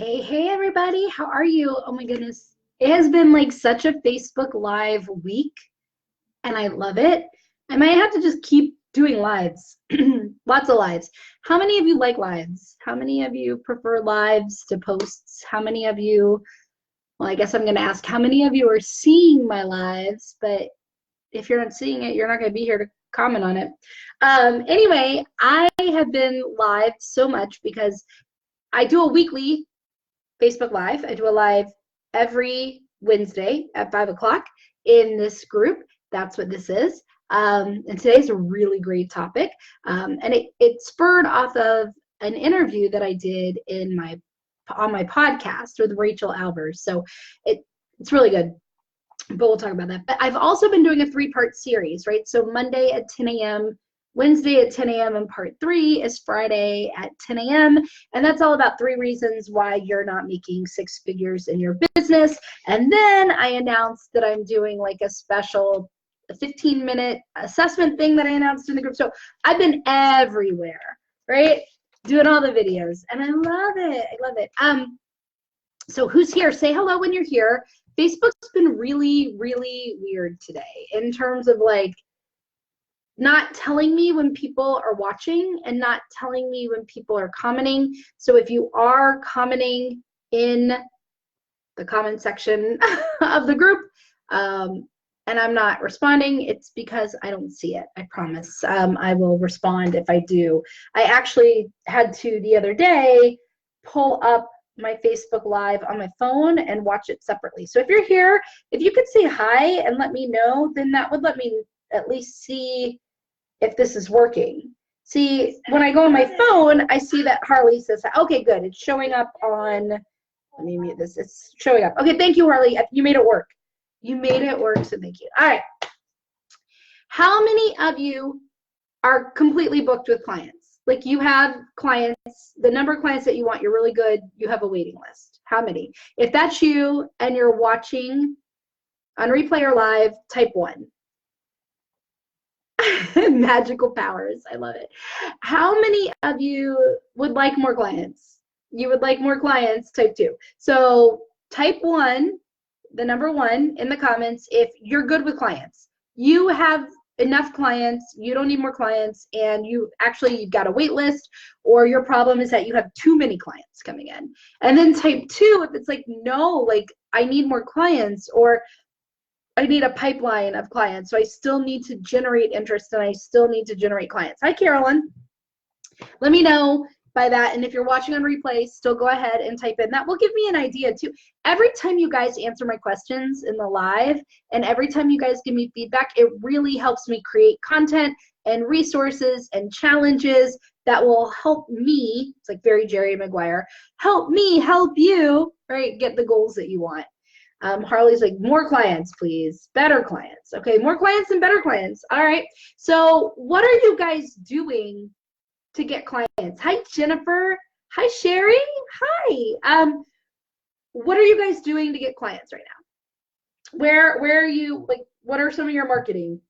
Hey, everybody. How are you? Oh my goodness. It has been like such a Facebook Live week, and I love it. I might have to just keep doing lives. Lots of lives. How many of you like lives? How many of you prefer lives to posts? How many of you, well, I guess I'm going to ask how many of you are seeing my lives, but if you're not seeing it, you're not going to be here to comment on it. Anyway, I have been live so much because I do a weekly Facebook Live. I do a live every Wednesday at 5 o'clock in this group. That's what this is. And today's a really great topic. And it spurred off of an interview that I did on my podcast with Rachel Albers. So it's really good. But we'll talk about that. But I've also been doing a 3-part series, right? So Monday at 10 a.m., Wednesday at 10 a.m., and part 3 is Friday at 10 a.m. And that's all about 3 reasons why you're not making 6 figures in your business. And then I announced that I'm doing like a special 15-minute assessment thing that I announced in the group. So I've been everywhere, right? Doing all the videos. And I love it. I love it. So who's here? Say hello when you're here. Facebook's been really, really weird today in terms of like not telling me when people are watching and not telling me when people are commenting. So if you are commenting in the comment section of the group and I'm not responding, it's because I don't see it. I promise. I will respond if I do. I actually had to the other day pull up my Facebook Live on my phone and watch it separately. So if you're here, if you could say hi and let me know, then that would let me at least see if this is working. See, when I go on my phone, I see that Harley says, okay, good. It's showing up on, let me mute this. It's showing up. Okay, thank you, Harley. You made it work. You made it work, so thank you. All right. How many of you are completely booked with clients? Like you have clients, the number of clients that you want, you're really good, you have a waiting list. How many? If that's you and you're watching on replay or live, type 1. Magical powers. I love it. How many of you would like more clients? You would like more clients, type 2. So type 1, the number 1 in the comments if you're good with clients. You have enough clients, you don't need more clients, and you've got a wait list, or your problem is that you have too many clients coming in. And then type 2 if it's like, no, like I need more clients, or I need a pipeline of clients, so I still need to generate interest and I still need to generate clients. Hi, Carolyn. Let me know by that, and if you're watching on replay, still go ahead and type in. That will give me an idea too. Every time you guys answer my questions in the live, and every time you guys give me feedback, it really helps me create content and resources and challenges that will help me, it's like very Jerry Maguire, help me help you, right, get the goals that you want. Harley's like, more clients, please. Better clients. Okay, more clients and better clients. All right. So what are you guys doing to get clients? Hi, Jennifer. Hi, Sherry. Hi. What are you guys doing to get clients right now? Where are you, like, what are some of your marketing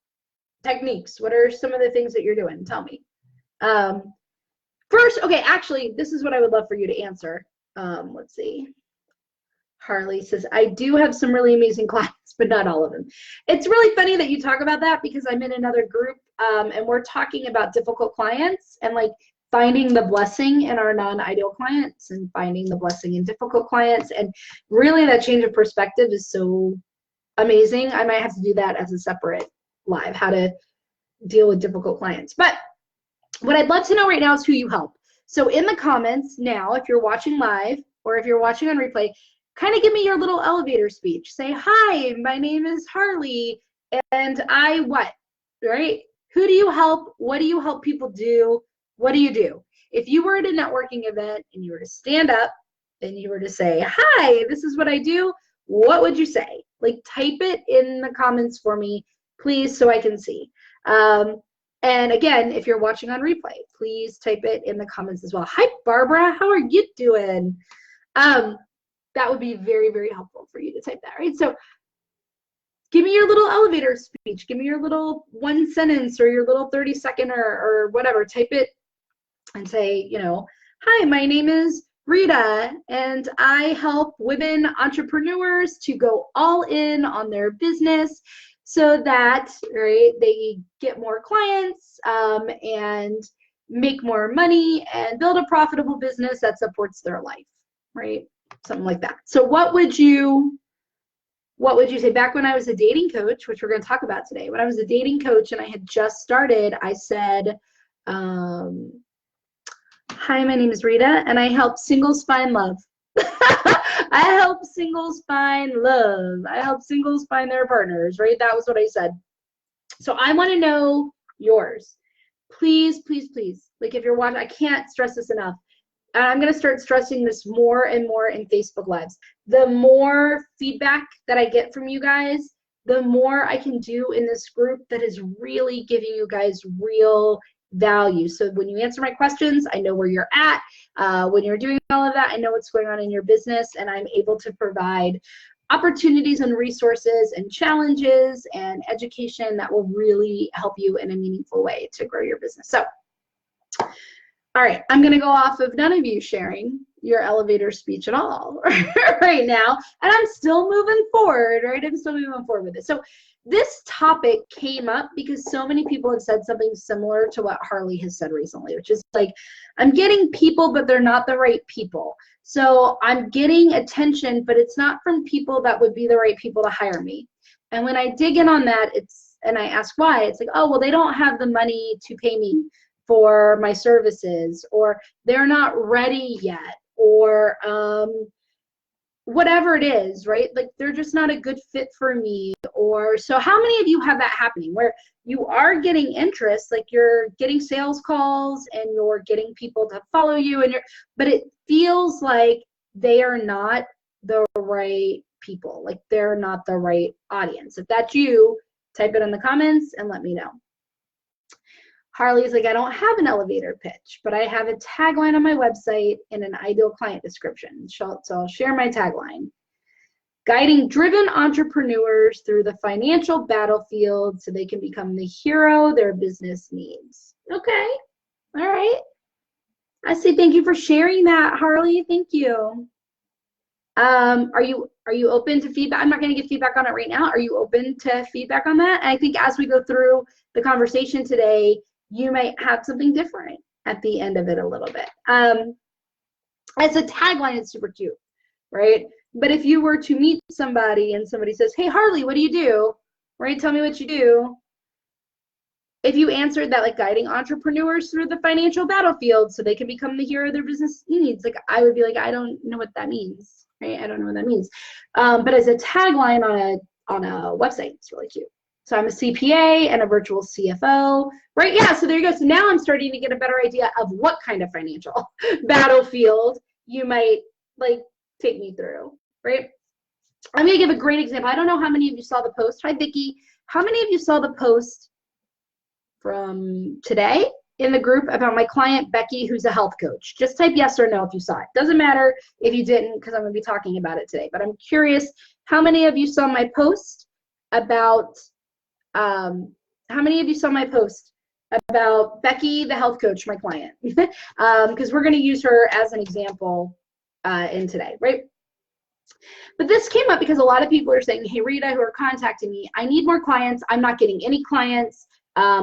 techniques? What are some of the things that you're doing? Tell me. First, okay, actually, this is what I would love for you to answer. Let's see. Harley says, I do have some really amazing clients, but not all of them. It's really funny that you talk about that because I'm in another group and we're talking about difficult clients and like finding the blessing in our non-ideal clients and finding the blessing in difficult clients. And really that change of perspective is so amazing. I might have to do that as a separate live, how to deal with difficult clients. But what I'd love to know right now is who you help. So in the comments now, if you're watching live or if you're watching on replay, kind of give me your little elevator speech. Say, hi, my name is Harley, and I what, right? Who do you help? What do you help people do? What do you do? If you were at a networking event and you were to stand up and you were to say, hi, this is what I do, what would you say? Like, type it in the comments for me, please, so I can see. And again, if you're watching on replay, please type it in the comments as well. Hi, Barbara, how are you doing? That would be very, very helpful for you to type that, right? So give me your little elevator speech. Give me your little 1 sentence or your little 30-second or whatever. Type it and say, you know, hi, my name is Rita, and I help women entrepreneurs to go all in on their business so that, right, they get more clients and make more money and build a profitable business that supports their life, right? Something like that. So what would you say? Back when I was a dating coach, which we're going to talk about today, when I was a dating coach and I had just started, I said, hi, my name is Rita, and I help singles find love. I help singles find love. I help singles find their partners, right? That was what I said. So I want to know yours. Please, please, please. Like if you're watching, I can't stress this enough. And I'm going to start stressing this more and more in Facebook Lives. The more feedback that I get from you guys, the more I can do in this group that is really giving you guys real value. So when you answer my questions, I know where you're at. When you're doing all of that, I know what's going on in your business, and I'm able to provide opportunities and resources and challenges and education that will really help you in a meaningful way to grow your business. So, all right, I'm going to go off of none of you sharing your elevator speech at all right now, and I'm still moving forward, right? I'm still moving forward with it. So this topic came up because so many people have said something similar to what Harley has said recently, which is like, I'm getting people, but they're not the right people. So I'm getting attention, but it's not from people that would be the right people to hire me. And when I dig in on that, and I ask why, it's like, oh, well, they don't have the money to pay me for my services, or they're not ready yet, or whatever it is, right? Like they're just not a good fit for me. Or so how many of you have that happening where you are getting interest, like you're getting sales calls and you're getting people to follow you, and but it feels like they are not the right people, like they're not the right audience? If that's you, type it in the comments and let me know. Harley's like, I don't have an elevator pitch, but I have a tagline on my website and an ideal client description. So I'll share my tagline. Guiding driven entrepreneurs through the financial battlefield so they can become the hero their business needs. Okay. All right. I say thank you for sharing that, Harley. Thank you. Are you open to feedback? I'm not going to give feedback on it right now. Are you open to feedback on that? And I think as we go through the conversation today, you might have something different at the end of it a little bit. As a tagline, it's super cute, right? But if you were to meet somebody and somebody says, hey, Harley, what do you do? Right? Tell me what you do. If you answered that, like guiding entrepreneurs through the financial battlefield so they can become the hero their business needs, like I would be like, I don't know what that means, right? I don't know what that means. But as a tagline on a website, it's really cute. So I'm a CPA and a virtual CFO, right? Yeah, so there you go. So now I'm starting to get a better idea of what kind of financial battlefield you might like take me through, right? I'm gonna give a great example. I don't know how many of you saw the post. Hi, Vicki. How many of you saw the post from today in the group about my client, Becky, who's a health coach? Just type yes or no if you saw it. Doesn't matter if you didn't, because I'm gonna be talking about it today. But I'm curious, how many of you saw my post about how many of you saw my post about Becky, the health coach, my client? Because we're going to use her as an example in today, right? But this came up because a lot of people are saying, hey, Rita, who are contacting me, I need more clients. I'm not getting any clients.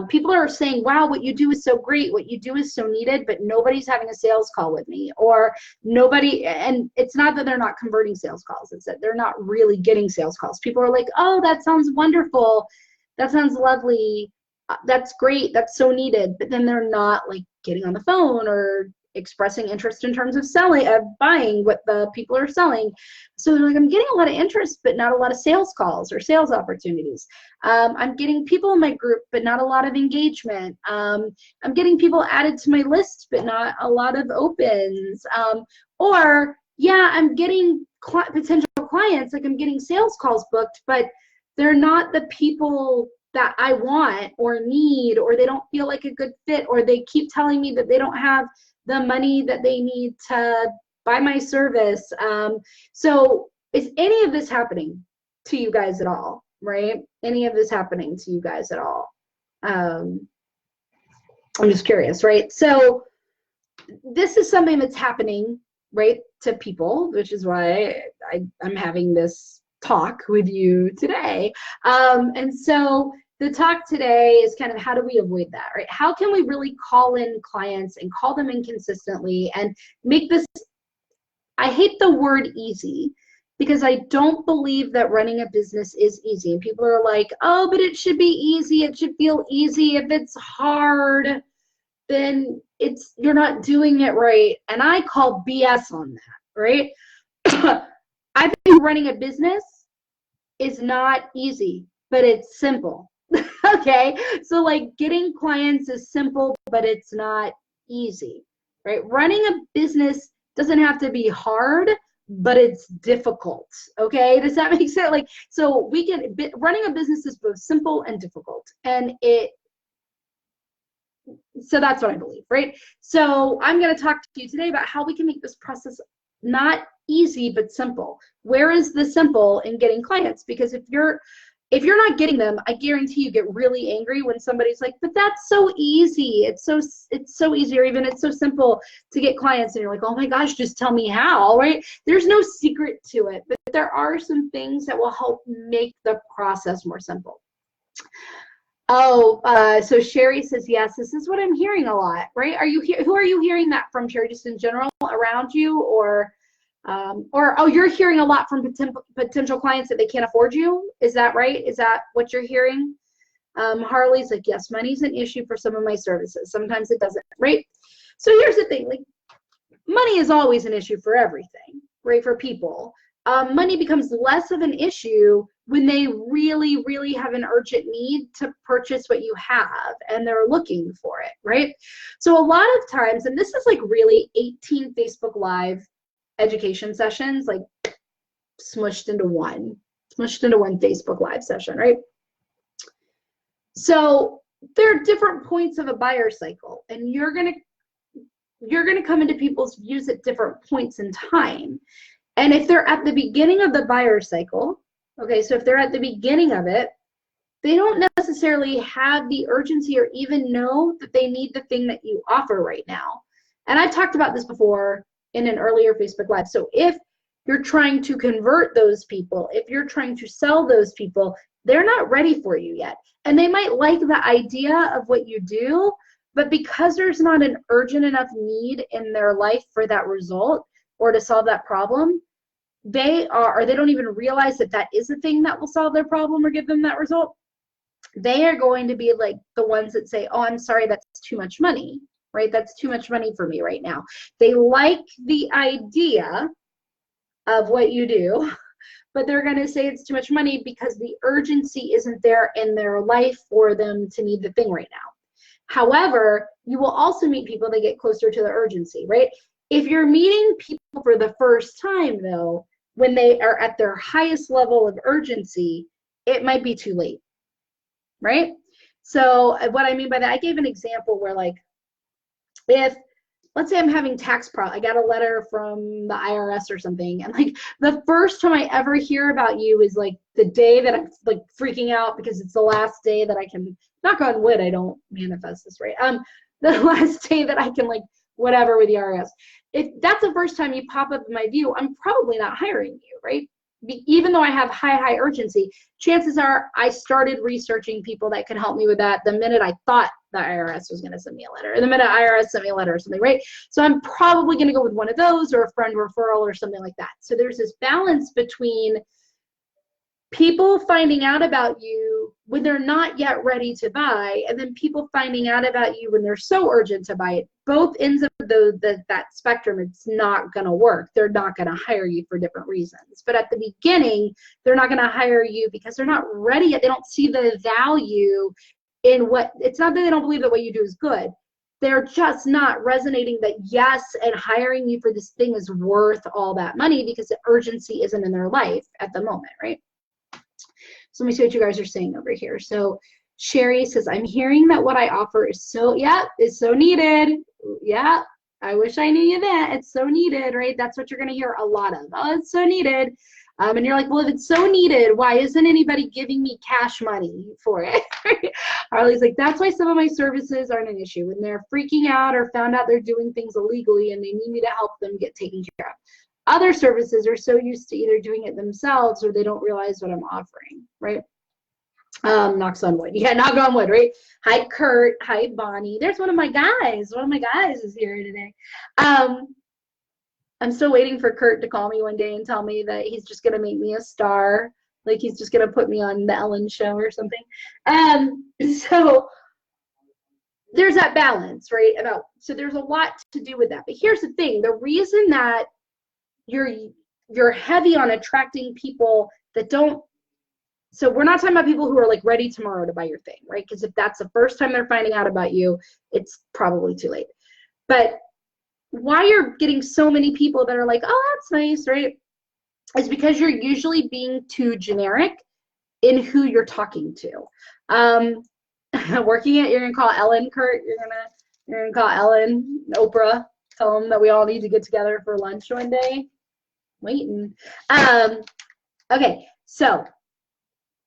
People are saying, wow, what you do is so great. What you do is so needed, but nobody's having a sales call with me, or nobody. And it's not that they're not converting sales calls. It's that they're not really getting sales calls. People are like, oh, that sounds wonderful. That sounds lovely. That's great. That's so needed. But then they're not like getting on the phone or expressing interest in terms of buying what the people are selling. So they're like, I'm getting a lot of interest, but not a lot of sales calls or sales opportunities. I'm getting people in my group, but not a lot of engagement. I'm getting people added to my list, but not a lot of opens. Or yeah, I'm getting potential clients, like I'm getting sales calls booked, but they're not the people that I want or need, or they don't feel like a good fit, or they keep telling me that they don't have the money that they need to buy my service. So is any of this happening to you guys at all, right? Any of this happening to you guys at all? I'm just curious, right? So this is something that's happening right, to people, which is why I'm having this talk with you today. And so the talk today is kind of how do we avoid that, right? How can we really call in clients and call them in consistently and make this, I hate the word easy, because I don't believe that running a business is easy. And people are like, oh, but it should be easy. It should feel easy. If it's hard, then you're not doing it right. And I call BS on that, right? I think running a business is not easy, but it's simple. Okay, so like getting clients is simple, but it's not easy, right? Running a business doesn't have to be hard, but it's difficult. Okay, does that make sense? Like, so running a business is both simple and difficult, and so that's what I believe, right? So I'm going to talk to you today about how we can make this process not easy but simple. Where is the simple in getting clients? Because if you're not getting them, I guarantee you get really angry when somebody's like, but that's so easy. It's so easy, or even it's so simple to get clients. And you're like, oh my gosh, just tell me how, right? There's no secret to it, but there are some things that will help make the process more simple. Oh, so Sherry says, yes, this is what I'm hearing a lot, right? Who are you hearing that from, Sherry? Just in general around you, or oh, you're hearing a lot from potential clients that they can't afford you? Is that right? Is that what you're hearing? Harley's like, yes, money's an issue for some of my services. Sometimes it doesn't, right? So here's the thing, like, money is always an issue for everything, right? For people. Money becomes less of an issue when they really, really have an urgent need to purchase what you have and they're looking for it, right? So a lot of times, and this is like really 18 Facebook Live education sessions, like smushed into one Facebook Live session, right? So there are different points of a buyer cycle, and you're gonna come into people's views at different points in time. And if they're at the beginning of the buyer cycle, okay, so if they're at the beginning of it, they don't necessarily have the urgency or even know that they need the thing that you offer right now. And I've talked about this before in an earlier Facebook Live. So if you're trying to convert those people, if you're trying to sell those people, they're not ready for you yet. And they might like the idea of what you do, but because there's not an urgent enough need in their life for that result or to solve that problem, they don't even realize that that is a thing that will solve their problem or give them that result. They are going to be like the ones that say, oh, I'm sorry, that's too much money, right? That's too much money for me right now. They like the idea of what you do, but they're going to say it's too much money because the urgency isn't there in their life for them to need the thing right now. However, you will also meet people that get closer to the urgency, right? If you're meeting people for the first time, though, when they are at their highest level of urgency, it might be too late, right? So what I mean by that, I gave an example where, like, if, let's say I'm having tax I got a letter from the IRS or something, and like the first time I ever hear about you is like the day that I'm like freaking out because it's the last day that I can, knock on wood, I don't manifest this, right? The last day that I can, like, whatever with the IRS. If that's the first time you pop up in my view, I'm probably not hiring you, right? Even though I have high urgency, chances are I started researching people that could help me with that the minute I thought the IRS was going to send me a letter, or the minute IRS sent me a letter or something, right? So I'm probably going to go with one of those, or a friend referral or something like that. So there's this balance between people finding out about you when they're not yet ready to buy, and then people finding out about you when they're so urgent to buy it. Both ends of that spectrum, it's not going to work. They're not going to hire you for different reasons. But at the beginning, they're not going to hire you because they're not ready yet. They don't see the value in what, it's not that they don't believe that what you do is good. They're just not resonating that yes, and hiring you for this thing is worth all that money because the urgency isn't in their life at the moment, right? So let me see what you guys are saying over here. So Sherry says, I'm hearing that what I offer is so needed. Yeah, I wish I knew you that. It's so needed, right? That's what you're going to hear a lot of. Oh, it's so needed. And you're like, well, if it's so needed, why isn't anybody giving me cash money for it? Harley's like, that's why some of my services aren't an issue. When they're freaking out or found out they're doing things illegally and they need me to help them get taken care of. Other services are so used to either doing it themselves or they don't realize what I'm offering, right? Knocks on wood. Yeah, knock on wood, right? Hi, Kurt. Hi, Bonnie. There's one of my guys. One of my guys is here today. I'm still waiting for Kurt to call me one day and tell me that he's just going to make me a star. Like he's just going to put me on the Ellen show or something. So there's that balance, right? So there's a lot to do with that. But here's the thing. The reason that you're heavy on attracting people that don't, so we're not talking about people who are like ready tomorrow to buy your thing, right? Because if that's the first time they're finding out about you, it's probably too late. But why you're getting so many people that are like, oh, that's nice, right? Is because you're usually being too generic in who you're talking to. Working it, you're gonna call Ellen, Kurt. You're gonna call Ellen, Oprah. Tell them that we all need to get together for lunch one day. Waiting. Okay, so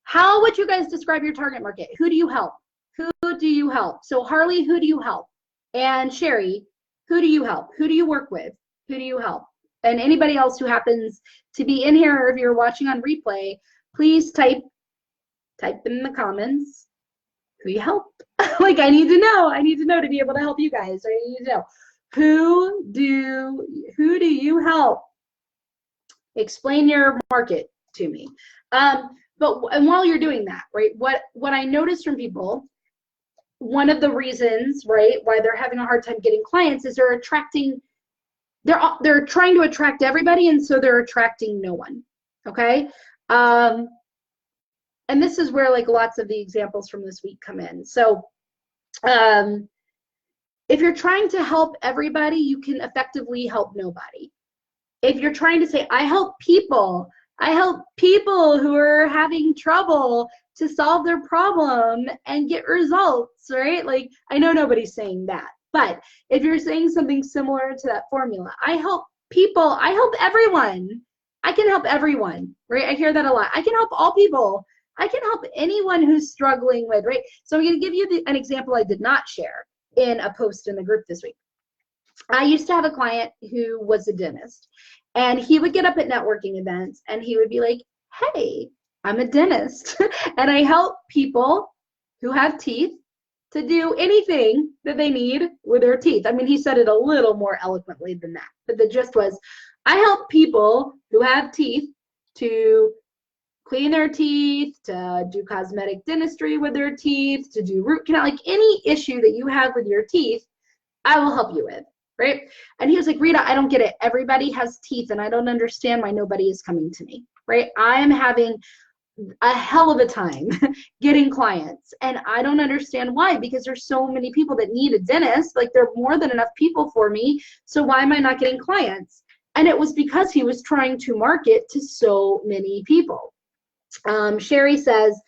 how would you guys describe your target market? Who do you help? Who do you help? So Harley, who do you help? And Sherry, who do you help? Who do you work with? Who do you help? And anybody else who happens to be in here, or if you're watching on replay, please type in the comments who you help. Like I need to know to be able to help you guys. I need to know who do you help? Explain your market to me. And while you're doing that, right, what I noticed from people, one of the reasons, right, why they're having a hard time getting clients is they're trying to attract everybody, and so they're attracting no one. Okay. And this is where like lots of the examples from this week come in. So if you're trying to help everybody, you can effectively help nobody. If you're trying to say, I help people who are having trouble to solve their problem and get results, right? Like, I know nobody's saying that, but if you're saying something similar to that formula, I help people, I help everyone. I can help everyone, right? I hear that a lot. I can help all people. I can help anyone who's struggling with, right? So I'm going to give you an example I did not share in a post in the group this week. I used to have a client who was a dentist, and he would get up at networking events and he would be like, hey, I'm a dentist and I help people who have teeth to do anything that they need with their teeth. I mean, he said it a little more eloquently than that, but the gist was, I help people who have teeth to clean their teeth, to do cosmetic dentistry with their teeth, to do root canal, like any issue that you have with your teeth, I will help you with. Right? And he was like, Rita, I don't get it. Everybody has teeth and I don't understand why nobody is coming to me, right? I am having a hell of a time getting clients and I don't understand why, because there's so many people that need a dentist. Like there are more than enough people for me. So why am I not getting clients? And it was because he was trying to market to so many people. Sherry says,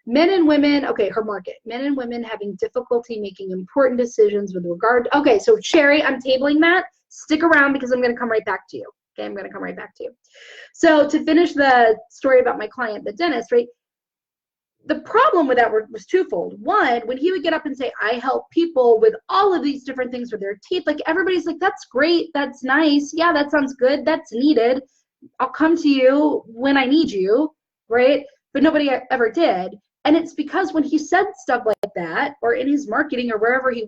men and women, okay, her market, men and women having difficulty making important decisions with regard. Okay, so Sherry, I'm tabling that. Stick around because I'm going to come right back to you. Okay, I'm going to come right back to you. So to finish the story about my client, the dentist, right? The problem with that was twofold. One, when he would get up and say, I help people with all of these different things with their teeth, like everybody's like, that's great, that's nice. Yeah, that sounds good, that's needed. I'll come to you when I need you, right? But nobody ever did. And it's because when he said stuff like that, or in his marketing or wherever he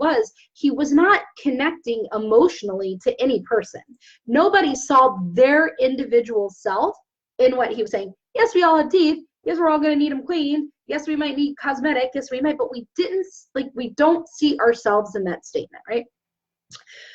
was not connecting emotionally to any person. Nobody saw their individual self in what he was saying. Yes, we all have teeth. Yes, we're all going to need them cleaned. Yes, we might need cosmetic. Yes, we might, but we don't see ourselves in that statement, right?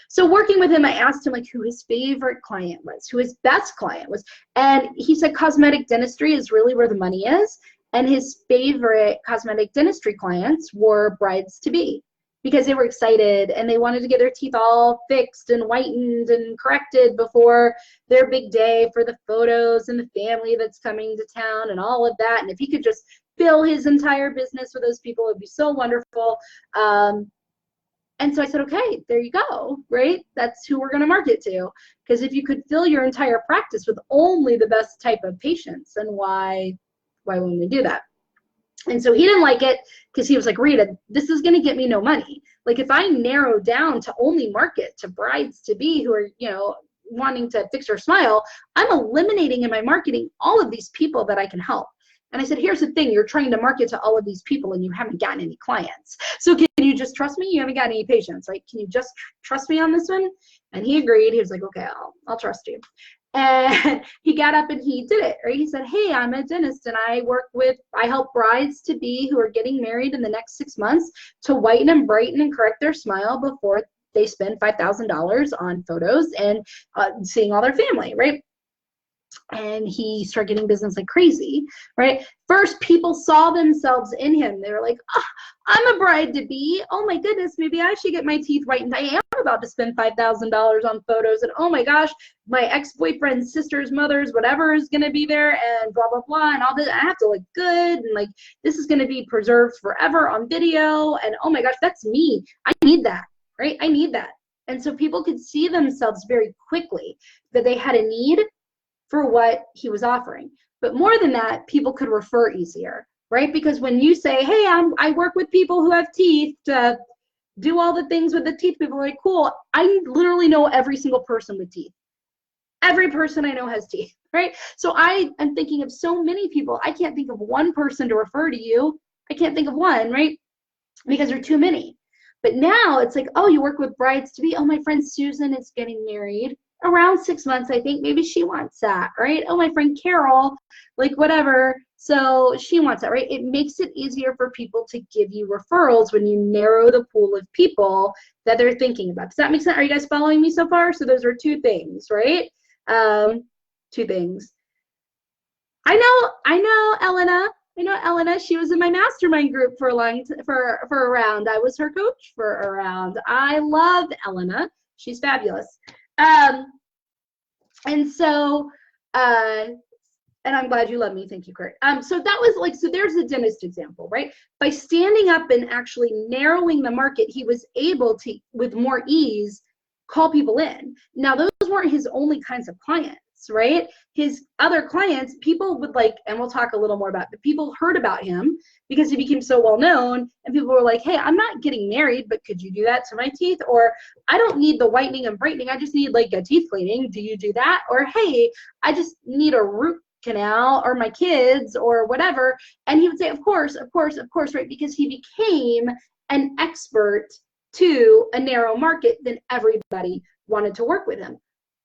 So working with him, I asked him like who his favorite client was, who his best client was. And he said cosmetic dentistry is really where the money is. And his favorite cosmetic dentistry clients were brides-to-be because they were excited and they wanted to get their teeth all fixed and whitened and corrected before their big day for the photos and the family that's coming to town and all of that. And if he could just fill his entire business with those people, it would be so wonderful. And so I said, okay, there you go, right? That's who we're going to market to. Because if you could fill your entire practice with only the best type of patients, then why wouldn't we do that? And so he didn't like it because he was like, Rita, this is going to get me no money. Like if I narrow down to only market to brides to be who are, wanting to fix their smile, I'm eliminating in my marketing all of these people that I can help. And I said, here's the thing, you're trying to market to all of these people and you haven't gotten any clients. So can you just trust me? You haven't got any patients, right? Can you just trust me on this one? And he agreed. He was like, okay, I'll trust you. And he got up and he did it, right? He said, hey, I'm a dentist and I help brides to be who are getting married in the next 6 months to whiten and brighten and correct their smile before they spend $5,000 on photos and seeing all their family, right? And he started getting business like crazy, right? First, people saw themselves in him. They were like, oh, I'm a bride to be. Oh my goodness, maybe I should get my teeth whitened. I am about to spend $5,000 on photos. And oh my gosh, my ex-boyfriend's sister's mother's whatever is going to be there and blah, blah, blah. And all this, I have to look good. And like, this is going to be preserved forever on video. And oh my gosh, that's me. I need that, right? I need that. And so people could see themselves very quickly that they had a need for what he was offering. But more than that, people could refer easier, right? Because when you say, hey, I work with people who have teeth to do all the things with the teeth, people are like, cool. I literally know every single person with teeth. Every person I know has teeth, right? So I am thinking of so many people. I can't think of one person to refer to you. I can't think of one, right? Because there are too many. But now it's like, oh, you work with brides to be. Oh, my friend Susan is getting married. Around 6 months, I think maybe she wants that, right? Oh, my friend Carol, like whatever. So she wants that, right? It makes it easier for people to give you referrals when you narrow the pool of people that they're thinking about. Does that make sense? Are you guys following me so far? So those are two things, right? Two things. I know Elena. I know Elena. She was in my mastermind group for a round. I was her coach for a round. I love Elena. She's fabulous. And so, and I'm glad you love me. Thank you, Kurt. So that was like, so there's a dentist example, right? By standing up and actually narrowing the market, he was able to, with more ease, call people in. Now, those weren't his only kinds of clients, right? His other clients, people would like, and we'll talk a little more about, but people heard about him because he became so well known, and people were like, hey, I'm not getting married, but could you do that to my teeth? Or I don't need the whitening and brightening, I just need like a teeth cleaning. Do you do that? Or hey, I just need a root canal or my kids or whatever. And he would say, of course, of course, of course, right? Because he became an expert to a narrow market, then everybody wanted to work with him.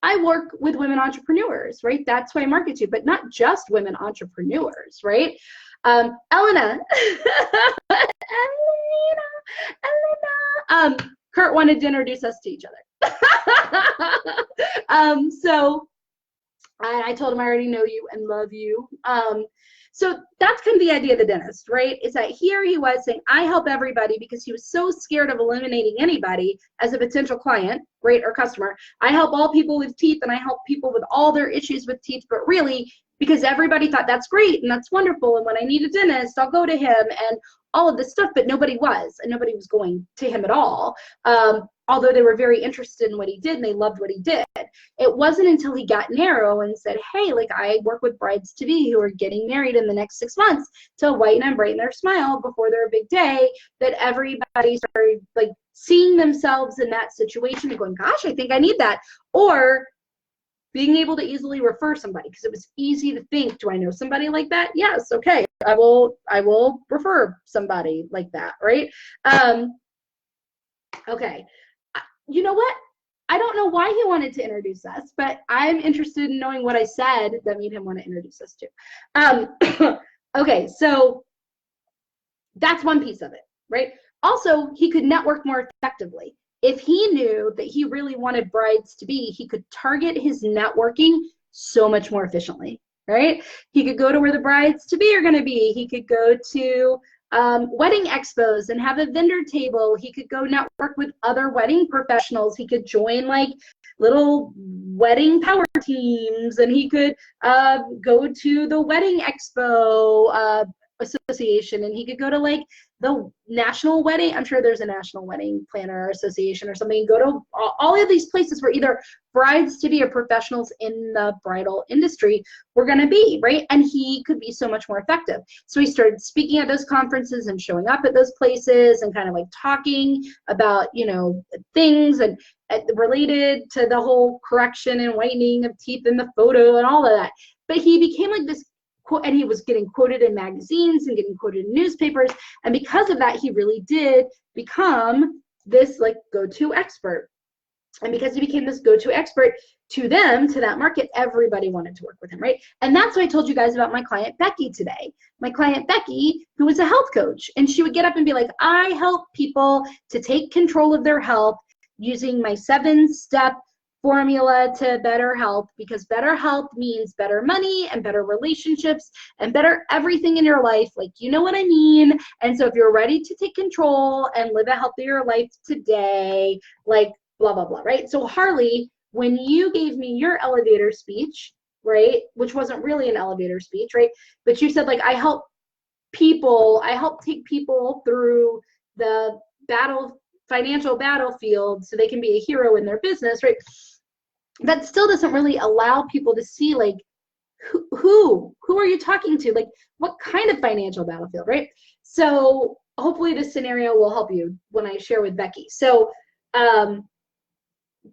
I work with women entrepreneurs, right? That's who I market to, but not just women entrepreneurs, right? Elena, Kurt wanted to introduce us to each other. So I told him I already know you and love you. So that's kind of the idea of the dentist, right? Is that here he was saying, I help everybody because he was so scared of eliminating anybody as a potential client, right, or customer. I help all people with teeth and I help people with all their issues with teeth, but really because everybody thought that's great and that's wonderful. And when I need a dentist, I'll go to him and all of this stuff, but nobody was, and nobody was going to him at all. Although they were very interested in what he did and they loved what he did. It wasn't until he got narrow and said, hey, like I work with brides to be who are getting married in the next 6 months to whiten and brighten their smile before their big day, that everybody started like seeing themselves in that situation and going, gosh, I think I need that. Or being able to easily refer somebody, because it was easy to think, do I know somebody like that? Yes, okay, I will refer somebody like that, right? Okay. You know what? I don't know why he wanted to introduce us, but I'm interested in knowing what I said that made him want to introduce us to. Okay, so that's one piece of it, right? Also, he could network more effectively. If he knew that he really wanted brides to be, he could target his networking so much more efficiently, right? He could go to where the brides to be are going to be. He could go to wedding expos and have a vendor table. He could go network with other wedding professionals. He could join like little wedding power teams, and he could go to the wedding expo, association, and he could go to like the national wedding. I'm sure there's a national wedding planner association or something. Go to all of these places where either brides to be or professionals in the bridal industry were going to be, right? And he could be so much more effective. So he started speaking at those conferences and showing up at those places and kind of like talking about, you know, things and related to the whole correction and whitening of teeth in the photo and all of that. But he became like this, and he was getting quoted in magazines and getting quoted in newspapers. And because of that, he really did become this like go-to expert. And because he became this go-to expert to them, to that market, everybody wanted to work with him, right? And that's why I told you guys about my client Becky today. My client Becky, who was a health coach, and she would get up and be like, I help people to take control of their health using my 7-step formula to better health, because better health means better money and better relationships and better everything in your life. Like, you know what I mean? And so if you're ready to take control and live a healthier life today, like blah, blah, blah, right? So Harley, when you gave me your elevator speech, right, which wasn't really an elevator speech, right? But you said like, I help take people through the financial battlefield so they can be a hero in their business, right? That still doesn't really allow people to see like who are you talking to, like what kind of financial battlefield, right? So hopefully this scenario will help you when I share with Becky. So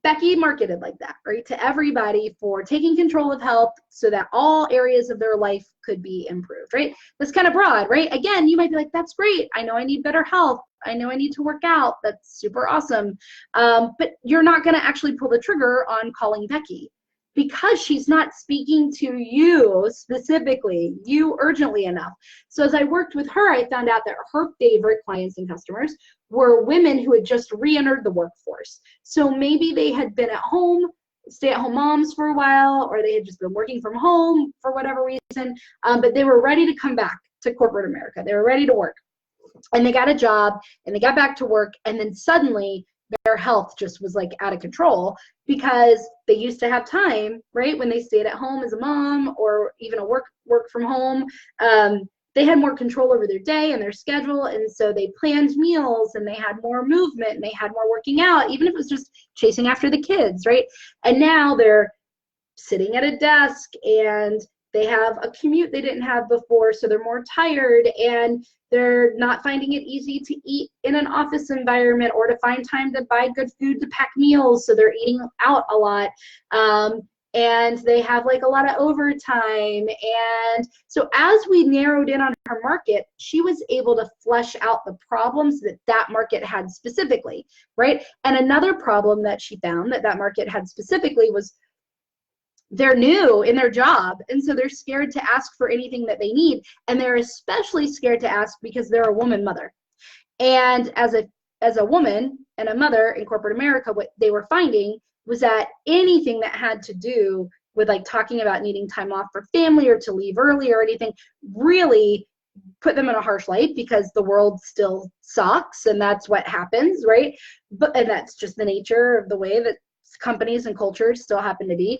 Becky marketed like that, right, to everybody for taking control of health so that all areas of their life could be improved, right? That's kind of broad, right? Again, you might be like, that's great. I know I need better health. I know I need to work out. That's super awesome. But you're not going to actually pull the trigger on calling Becky because she's not speaking to you specifically, you urgently enough. So as I worked with her, I found out that her favorite clients and customers were women who had just re-entered the workforce. So maybe they had been at home, stay-at-home moms for a while, or they had just been working from home for whatever reason, but they were ready to come back to corporate America. They were ready to work. And they got a job and they got back to work, and then suddenly their health just was like out of control because they used to have time, right? When they stayed at home as a mom or even a work from home, they had more control over their day and their schedule. And so they planned meals and they had more movement and they had more working out, even if it was just chasing after the kids, right? And now they're sitting at a desk and they have a commute they didn't have before, so they're more tired and they're not finding it easy to eat in an office environment or to find time to buy good food to pack meals, so they're eating out a lot. And they have like a lot of overtime. And so as we narrowed in on her market, she was able to flesh out the problems that that market had specifically, right? And another problem that she found that that market had specifically was they're new in their job, and so they're scared to ask for anything that they need, and they're especially scared to ask because they're a woman mother. And as a woman and a mother in corporate America, what they were finding was that anything that had to do with like talking about needing time off for family or to leave early or anything really put them in a harsh light, because the world still sucks and that's what happens, right? And that's just the nature of the way that companies and cultures still happen to be.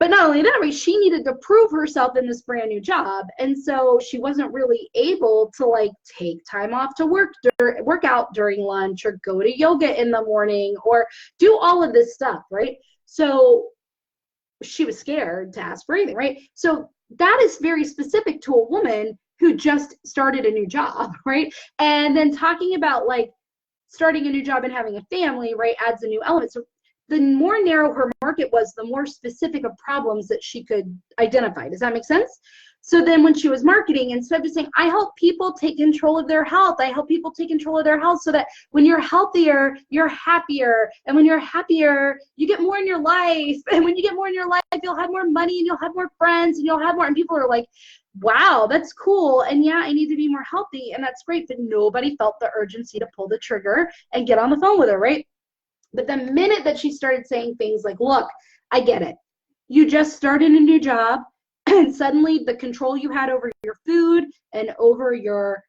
But not only that, right, she needed to prove herself in this brand new job. And so she wasn't really able to like take time off to work out during lunch or go to yoga in the morning or do all of this stuff, right? So she was scared to ask for anything, right? So that is very specific to a woman who just started a new job, right? And then talking about like starting a new job and having a family, right, adds a new element. So the more narrow her market was, the more specific of problems that she could identify. Does that make sense? So then when she was marketing, instead of just saying, I help people take control of their health, I help people take control of their health so that when you're healthier, you're happier. And when you're happier, you get more in your life. And when you get more in your life, you'll have more money and you'll have more friends and you'll have more. And people are like, wow, that's cool. And yeah, I need to be more healthy. And that's great. But nobody felt the urgency to pull the trigger and get on the phone with her, right? But the minute that she started saying things like, look, I get it. You just started a new job, and suddenly the control you had over your food and over your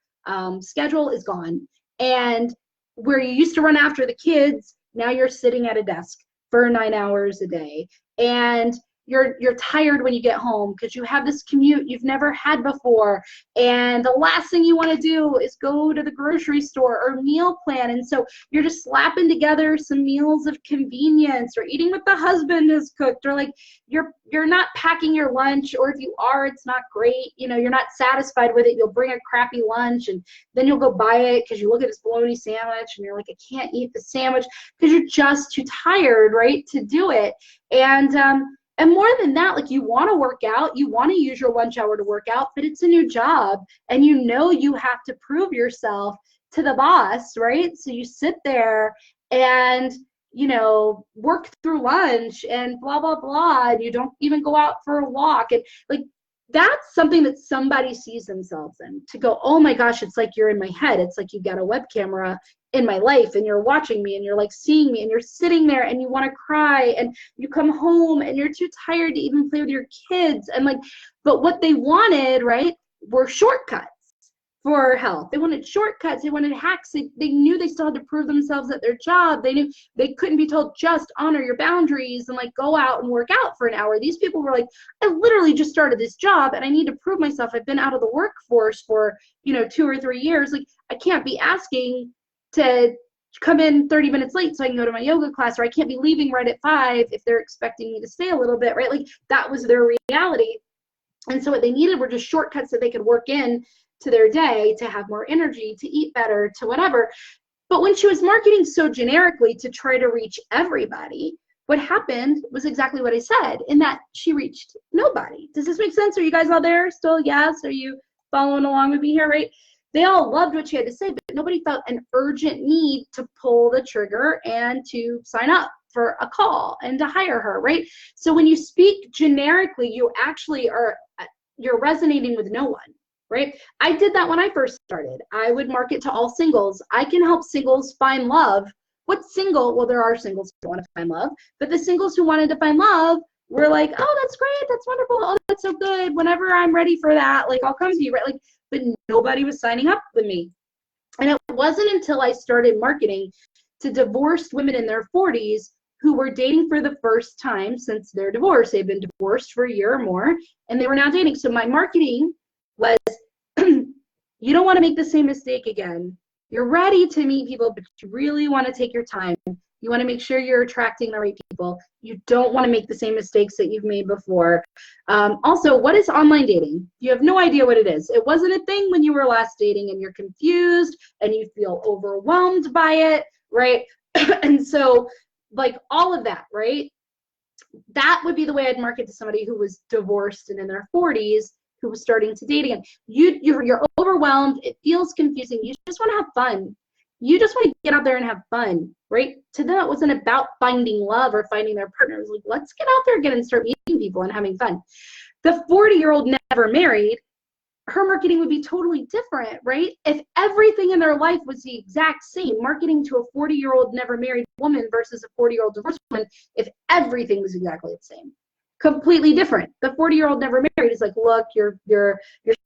schedule is gone. And where you used to run after the kids, now you're sitting at a desk for 9 hours a day. And you're tired when you get home because you have this commute you've never had before, and the last thing you want to do is go to the grocery store or meal plan, and so you're just slapping together some meals of convenience or eating what the husband has cooked, or like you're not packing your lunch, or if you are, it's not great, you know, you're not satisfied with it, you'll bring a crappy lunch and then you'll go buy it because you look at this bologna sandwich and you're like, I can't eat the sandwich because you're just too tired, right, to do it. And more than that, like, you want to work out, you want to use your lunch hour to work out, but it's a new job and you know you have to prove yourself to the boss, right? So you sit there and, you know, work through lunch and blah, blah, blah, and you don't even go out for a walk. And like, that's something that somebody sees themselves in, to go, oh my gosh, it's like you're in my head. It's like you've got a web camera in my life and you're watching me and you're like seeing me and you're sitting there and you want to cry and you come home and you're too tired to even play with your kids. And like, but what they wanted, right, were shortcuts for health. They wanted shortcuts. They wanted hacks. They knew they still had to prove themselves at their job. They knew they couldn't be told, just honor your boundaries and like go out and work out for an hour. These people were like, I literally just started this job and I need to prove myself. I've been out of the workforce for, you know, 2 or 3 years. Like, I can't be asking to come in 30 minutes late so I can go to my yoga class, or I can't be leaving right at 5 if they're expecting me to stay a little bit, right? Like, that was their reality. And so what they needed were just shortcuts that they could work in to their day to have more energy, to eat better, to whatever. But when she was marketing so generically to try to reach everybody, what happened was exactly what I said, in that she reached nobody. Does this make sense? Are you guys all there still? Yes? Are you following along with me here, right? They all loved what she had to say, but nobody felt an urgent need to pull the trigger and to sign up for a call and to hire her, right? So when you speak generically, you actually you're resonating with no one, right? I did that when I first started. I would market to all singles. I can help singles find love. What single? Well, there are singles who want to find love, but the singles who wanted to find love were like, oh, that's great, that's wonderful, oh, that's so good. Whenever I'm ready for that, like, I'll come to you, right? Like, but nobody was signing up with me. And it wasn't until I started marketing to divorced women in their 40s who were dating for the first time since their divorce. They've been divorced for a year or more, and they were now dating. So my marketing was, you don't want to make the same mistake again. You're ready to meet people, but you really want to take your time. You want to make sure you're attracting the right people. You don't want to make the same mistakes that you've made before. Also, what is online dating? You have no idea what it is. It wasn't a thing when you were last dating, and you're confused and you feel overwhelmed by it, right? And so, like, all of that, right? That would be the way I'd market to somebody who was divorced and in their 40s, who was starting to date again. You're overwhelmed. It feels confusing. You just want to have fun. You just want to get out there and have fun, right? To them, it wasn't about finding love or finding their partner. It was like, let's get out there again and start meeting people and having fun. The 40-year-old never married, her marketing would be totally different, right? If everything in their life was the exact same, marketing to a 40-year-old never married woman versus a 40-year-old divorced woman, if everything was exactly the same. Completely different. The 40-year-old never married is like, look, you're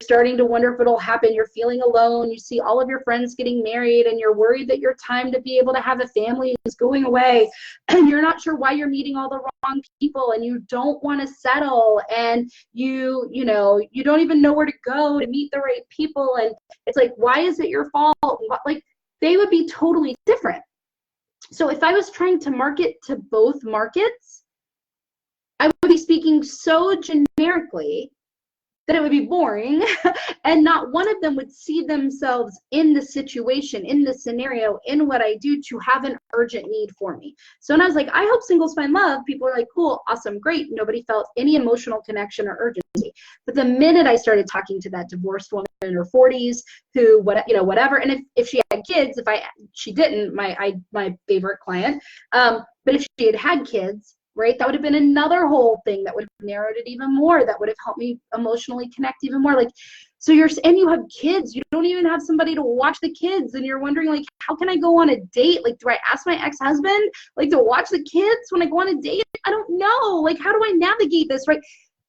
starting to wonder if it'll happen. You're feeling alone. You see all of your friends getting married, and you're worried that your time to be able to have a family is going away, and you're not sure why you're meeting all the wrong people, and you don't want to settle, and you don't even know where to go to meet the right people, and it's like, why is it your fault? Like, they would be totally different. So if I was trying to market to both markets, I would be speaking so generically that it would be boring, and not one of them would see themselves in the situation, in the scenario, in what I do, to have an urgent need for me. So when I was like, I hope singles find love, people are like, cool, awesome, great. Nobody felt any emotional connection or urgency. But the minute I started talking to that divorced woman in her 40s who, whatever, and if she had kids, she didn't, my favorite client, but if she had had kids, right, that would have been another whole thing that would have narrowed it even more, that would have helped me emotionally connect even more. Like, so and you have kids, you don't even have somebody to watch the kids, and you're wondering, like, how can I go on a date? Like, do I ask my ex-husband, like, to watch the kids when I go on a date? I don't know. Like, how do I navigate this, right?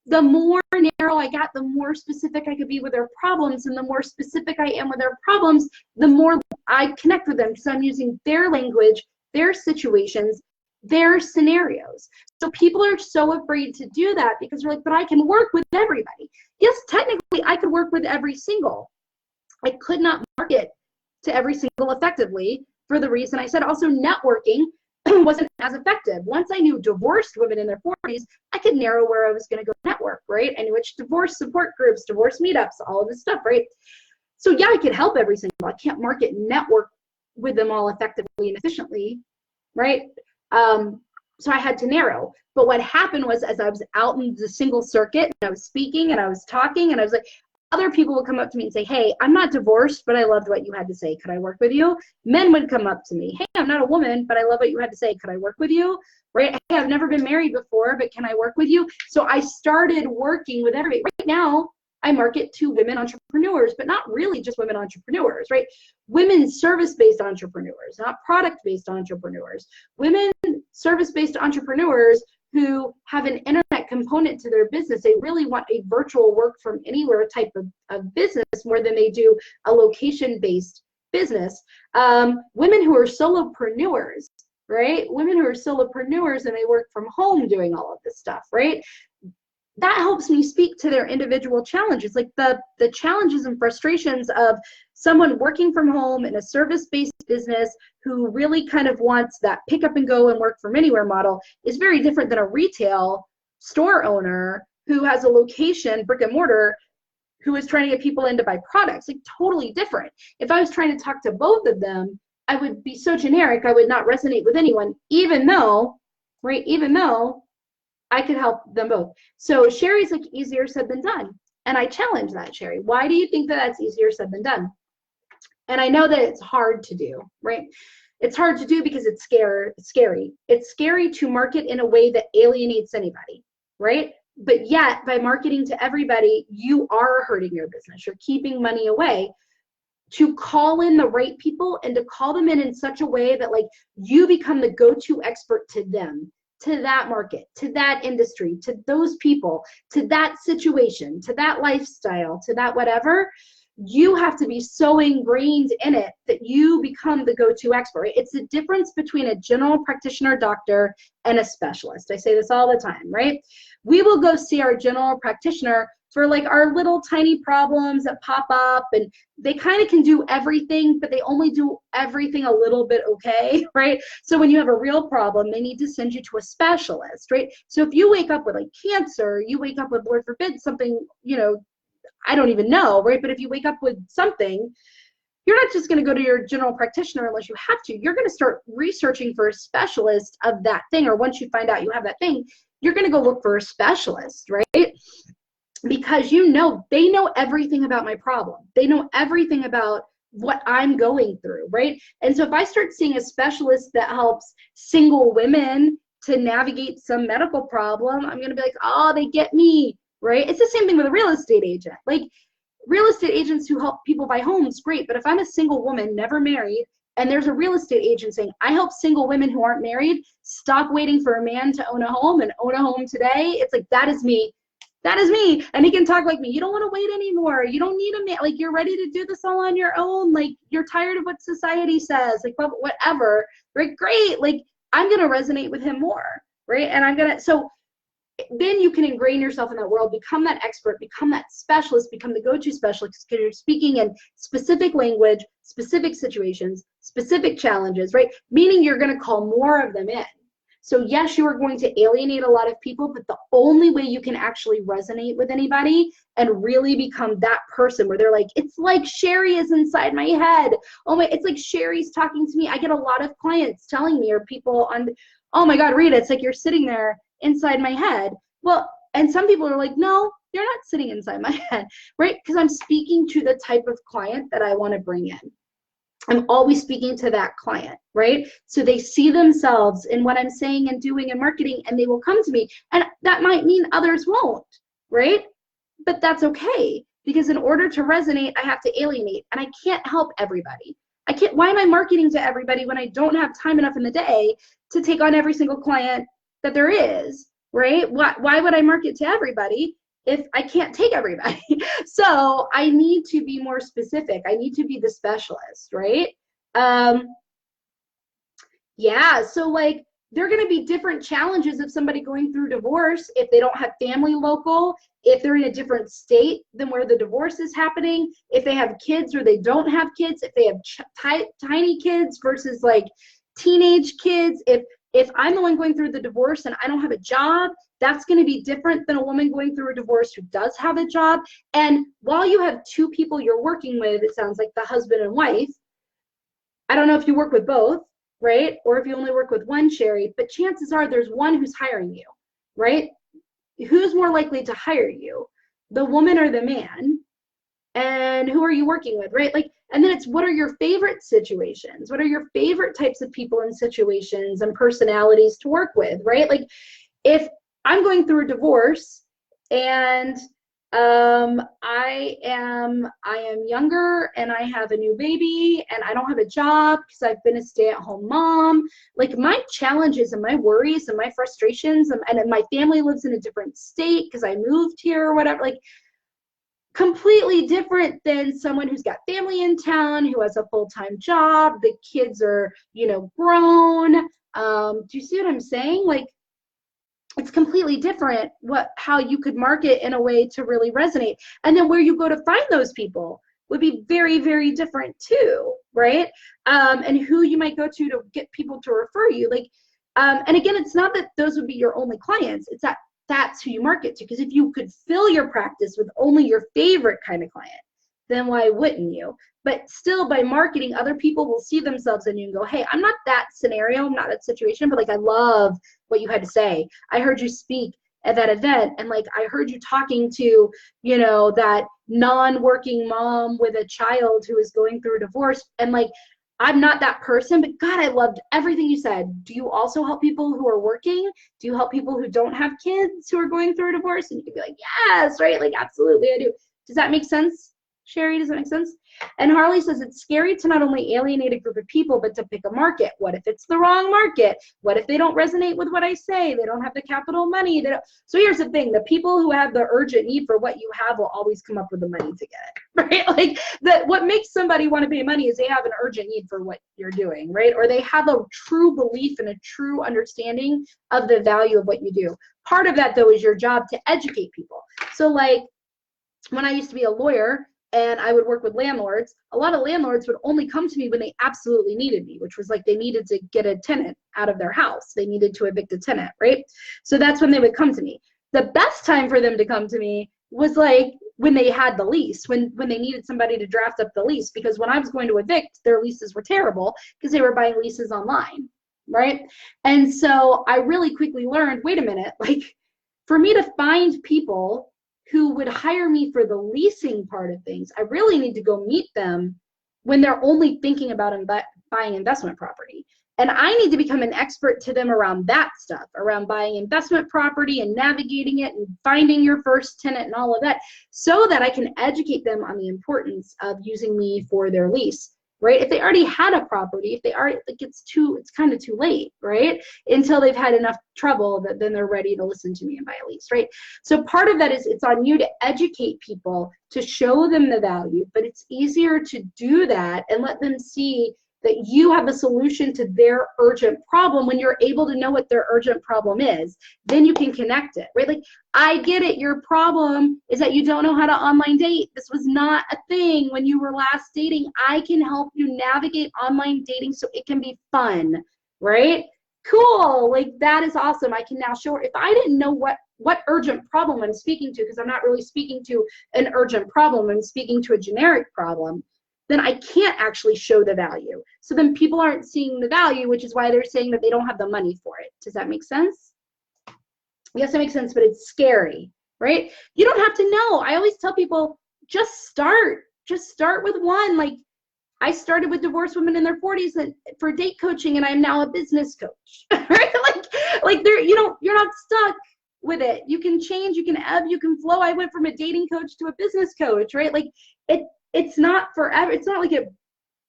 The more narrow I got, the more specific I could be with their problems, and the more specific I am with their problems, the more I connect with them, because I'm using their language, their situations, their scenarios. So people are so afraid to do that because they're like, but I can work with everybody. Yes, technically I could work with every single. I could not market to every single effectively for the reason I said. Also, networking wasn't as effective. Once I knew divorced women in their 40s, I could narrow where I was going to go network, right? I knew which divorce support groups, divorce meetups, all of this stuff, right? So yeah, I could help every single. I can't market network with them all effectively and efficiently, right? So I had to narrow. But what happened was, as I was out in the single circuit and I was speaking and I was talking and I was like, other people would come up to me and say, hey, I'm not divorced, but I loved what you had to say. Could I work with you? Men would come up to me, hey, I'm not a woman, but I love what you had to say. Could I work with you? Right? Hey, I've never been married before, but can I work with you? So I started working with everybody. Right now, I market to women entrepreneurs, but not really just women entrepreneurs, right? Women service-based entrepreneurs, not product-based entrepreneurs. Women service-based entrepreneurs who have an internet component to their business. They really want a virtual work from anywhere type of business more than they do a location-based business. Women who are solopreneurs, right? Women who are solopreneurs and they work from home doing all of this stuff, right? That helps me speak to their individual challenges, like the challenges and frustrations of someone working from home in a service-based business who really kind of wants that pick up and go and work from anywhere model is very different than a retail store owner who has a location, brick and mortar, who is trying to get people in to buy products. Like totally different. If I was trying to talk to both of them, I would be so generic, I would not resonate with anyone, even though, right, even though I could help them both. So Sherry's like easier said than done. And I challenge that, Sherry. Why do you think that that's easier said than done? And I know that it's hard to do, right? It's hard to do because it's scary. It's scary to market in a way that alienates anybody, right? But yet, by marketing to everybody, you are hurting your business. You're keeping money away. To call in the right people and to call them in such a way that like you become the go-to expert to them, to that market, to that industry, to those people, to that situation, to that lifestyle, to that whatever, you have to be so ingrained in it that you become the go-to expert. Right? It's the difference between a general practitioner doctor and a specialist. I say this all the time, right? We will go see our general practitioner for like our little tiny problems that pop up, and they kind of can do everything, but they only do everything a little bit okay, right? So when you have a real problem, they need to send you to a specialist, right? So if you wake up with like cancer, you wake up with, Lord forbid, something, you know, I don't even know, right? But if you wake up with something, you're not just going to go to your general practitioner unless you have to. You're going to start researching for a specialist of that thing, or once you find out you have that thing, you're going to go look for a specialist, right? Because you know, they know everything about my problem. They know everything about what I'm going through, right? And so if I start seeing a specialist that helps single women to navigate some medical problem, I'm going to be like, oh, they get me, right? It's the same thing with a real estate agent. Like real estate agents who help people buy homes, great. But if I'm a single woman, never married, and there's a real estate agent saying, I help single women who aren't married stop waiting for a man to own a home and own a home today, it's like, that is me. That is me. And he can talk like me. You don't want to wait anymore. You don't need a man. Like, you're ready to do this all on your own. Like, you're tired of what society says. Like, whatever. Right? Great. Like, I'm going to resonate with him more. Right? And I'm going to, so then you can ingrain yourself in that world, become that expert, become that specialist, become the go-to specialist because you're speaking in specific language, specific situations, specific challenges, right? Meaning you're going to call more of them in. So yes, you are going to alienate a lot of people, but the only way you can actually resonate with anybody and really become that person where they're like, it's like Sherry is inside my head. Oh my, it's like Sherry's talking to me. I get a lot of clients telling me, or people on, oh my God, Rita, it's like you're sitting there inside my head. Well, and some people are like, no, you're not sitting inside my head, right? Because I'm speaking to the type of client that I want to bring in. I'm always speaking to that client, right? So they see themselves in what I'm saying and doing and marketing, and they will come to me. And that might mean others won't, right? But that's okay, because in order to resonate, I have to alienate, and I can't help everybody. I can't, why am I marketing to everybody when I don't have time enough in the day to take on every single client that there is, right? Why would I market to everybody if I can't take everybody? So I need to be more specific. I need to be the specialist, right? Yeah, so like they're going to be different challenges of somebody going through divorce if they don't have family local, if they're in a different state than where the divorce is happening, if they have kids or they don't have kids, if they have tiny kids versus like teenage kids. If I'm the one going through the divorce and I don't have a job, that's going to be different than a woman going through a divorce who does have a job. And while you have two people you're working with, it sounds like the husband and wife, I don't know if you work with both, right? Or if you only work with one, Sherry, but chances are there's one who's hiring you, right? Who's more likely to hire you, the woman or the man? And who are you working with, right? Like, and then it's what are your favorite situations? What are your favorite types of people and situations and personalities to work with, right? Like, if I'm going through a divorce and I am younger and I have a new baby and I don't have a job because I've been a stay-at-home mom. Like, my challenges and my worries and my frustrations and my family lives in a different state because I moved here or whatever, like, completely different than someone who's got family in town, who has a full-time job, the kids are, you know, grown. Do you see what I'm saying? Like, it's completely different how you could market in a way to really resonate. And then where you go to find those people would be very, very different too, right? And who you might go to get people to refer you. Like, and again, it's not that those would be your only clients, it's that that's who you market to. Because if you could fill your practice with only your favorite kind of client, then why wouldn't you? But still, by marketing, other people will see themselves in you and go, hey, I'm not that scenario, I'm not that situation, but like, I love what you had to say. I heard you speak at that event, and like, I heard you talking to, you know, that non-working mom with a child who is going through a divorce, and like, I'm not that person, but God, I loved everything you said. Do you also help people who are working? Do you help people who don't have kids who are going through a divorce? And you can be like, yes, right? Like, absolutely, I do. Does that make sense? Sherry, does that make sense? And Harley says it's scary to not only alienate a group of people, but to pick a market. What if it's the wrong market? What if they don't resonate with what I say? They don't have the capital money. So here's the thing. The people who have the urgent need for what you have will always come up with the money to get it, right? Like, what makes somebody want to pay money is they have an urgent need for what you're doing, right? Or they have a true belief and a true understanding of the value of what you do. Part of that, though, is your job to educate people. So like, when I used to be a lawyer, and I would work with landlords, a lot of landlords would only come to me when they absolutely needed me, which was like they needed to get a tenant out of their house. They needed to evict a tenant, right? So that's when they would come to me. The best time for them to come to me was like when they had the lease, when they needed somebody to draft up the lease, because when I was going to evict, their leases were terrible because they were buying leases online, right? And so I really quickly learned, wait a minute, like, for me to find people who would hire me for the leasing part of things, I really need to go meet them when they're only thinking about buying investment property. And I need to become an expert to them around that stuff, around buying investment property and navigating it and finding your first tenant and all of that, so that I can educate them on the importance of using me for their lease, right? If they already had a property, if they already, like, it's kind of too late, right? Until they've had enough trouble that then they're ready to listen to me and buy a lease, right? So part of that is it's on you to educate people, to show them the value, but it's easier to do that and let them see that you have a solution to their urgent problem when you're able to know what their urgent problem is. Then you can connect it, right? Like, I get it. Your problem is that you don't know how to online date. This was not a thing when you were last dating. I can help you navigate online dating so it can be fun, right? Cool. Like, that is awesome. I can now show her. If I didn't know what urgent problem I'm speaking to, because I'm not really speaking to an urgent problem, I'm speaking to a generic problem, then I can't actually show the value. So then people aren't seeing the value, which is why they're saying that they don't have the money for it. Does that make sense? Yes, it makes sense, but it's scary, right? You don't have to know. I always tell people, just start. Just start with one. Like, I started with divorced women in their 40s for date coaching, and I'm now a business coach, right? Like you're not stuck with it. You can change, you can ebb, you can flow. I went from a dating coach to a business coach, right? Like, it's not forever. It's not like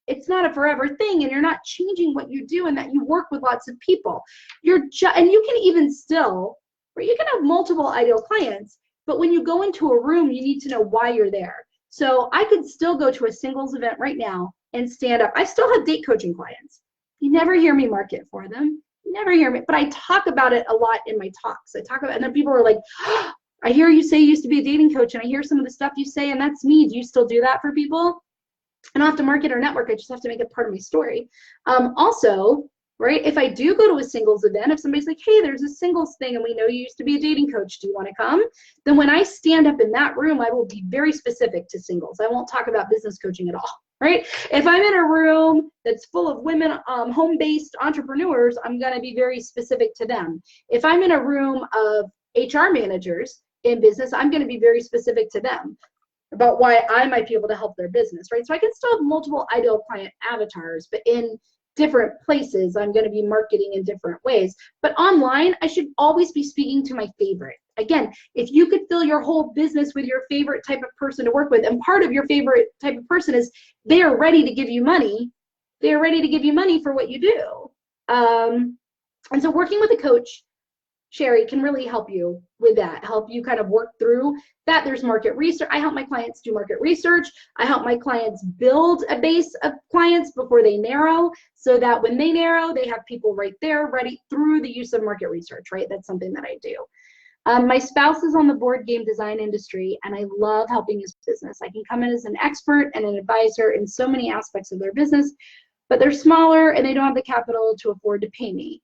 it's not a forever thing, and you're not changing what you do, and that you work with lots of people. And you can even still, or you can have multiple ideal clients, but when you go into a room, you need to know why you're there. So I could still go to a singles event right now and stand up. I still have date coaching clients. You never hear me market for them. never hear me, but I talk about it a lot in my talks. I talk about, and then people are like, oh, I hear you say you used to be a dating coach, and I hear some of the stuff you say, and that's me. Do you still do that for people? I don't have to market or network. I just have to make it part of my story. Also, right, if I do go to a singles event, if somebody's like, hey, there's a singles thing and we know you used to be a dating coach, do you want to come? Then when I stand up in that room, I will be very specific to singles. I won't talk about business coaching at all, right? If I'm in a room that's full of women, home-based entrepreneurs, I'm going to be very specific to them. If I'm in a room of HR managers in business, I'm going to be very specific to them about why I might be able to help their business, right? So I can still have multiple ideal client avatars, but in different places, I'm going to be marketing in different ways. But online, I should always be speaking to my favorite. Again, if you could fill your whole business with your favorite type of person to work with, and part of your favorite type of person is they are ready to give you money. They are ready to give you money for what you do. And so working with a coach, Sherry, can really help you with that, help you kind of work through that. There's market research. I help my clients do market research. I help my clients build a base of clients before they narrow, so that when they narrow, they have people right there ready through the use of market research, right? That's something that I do. My spouse is on the board game design industry, and I love helping his business. I can come in as an expert and an advisor in so many aspects of their business, but they're smaller and they don't have the capital to afford to pay me.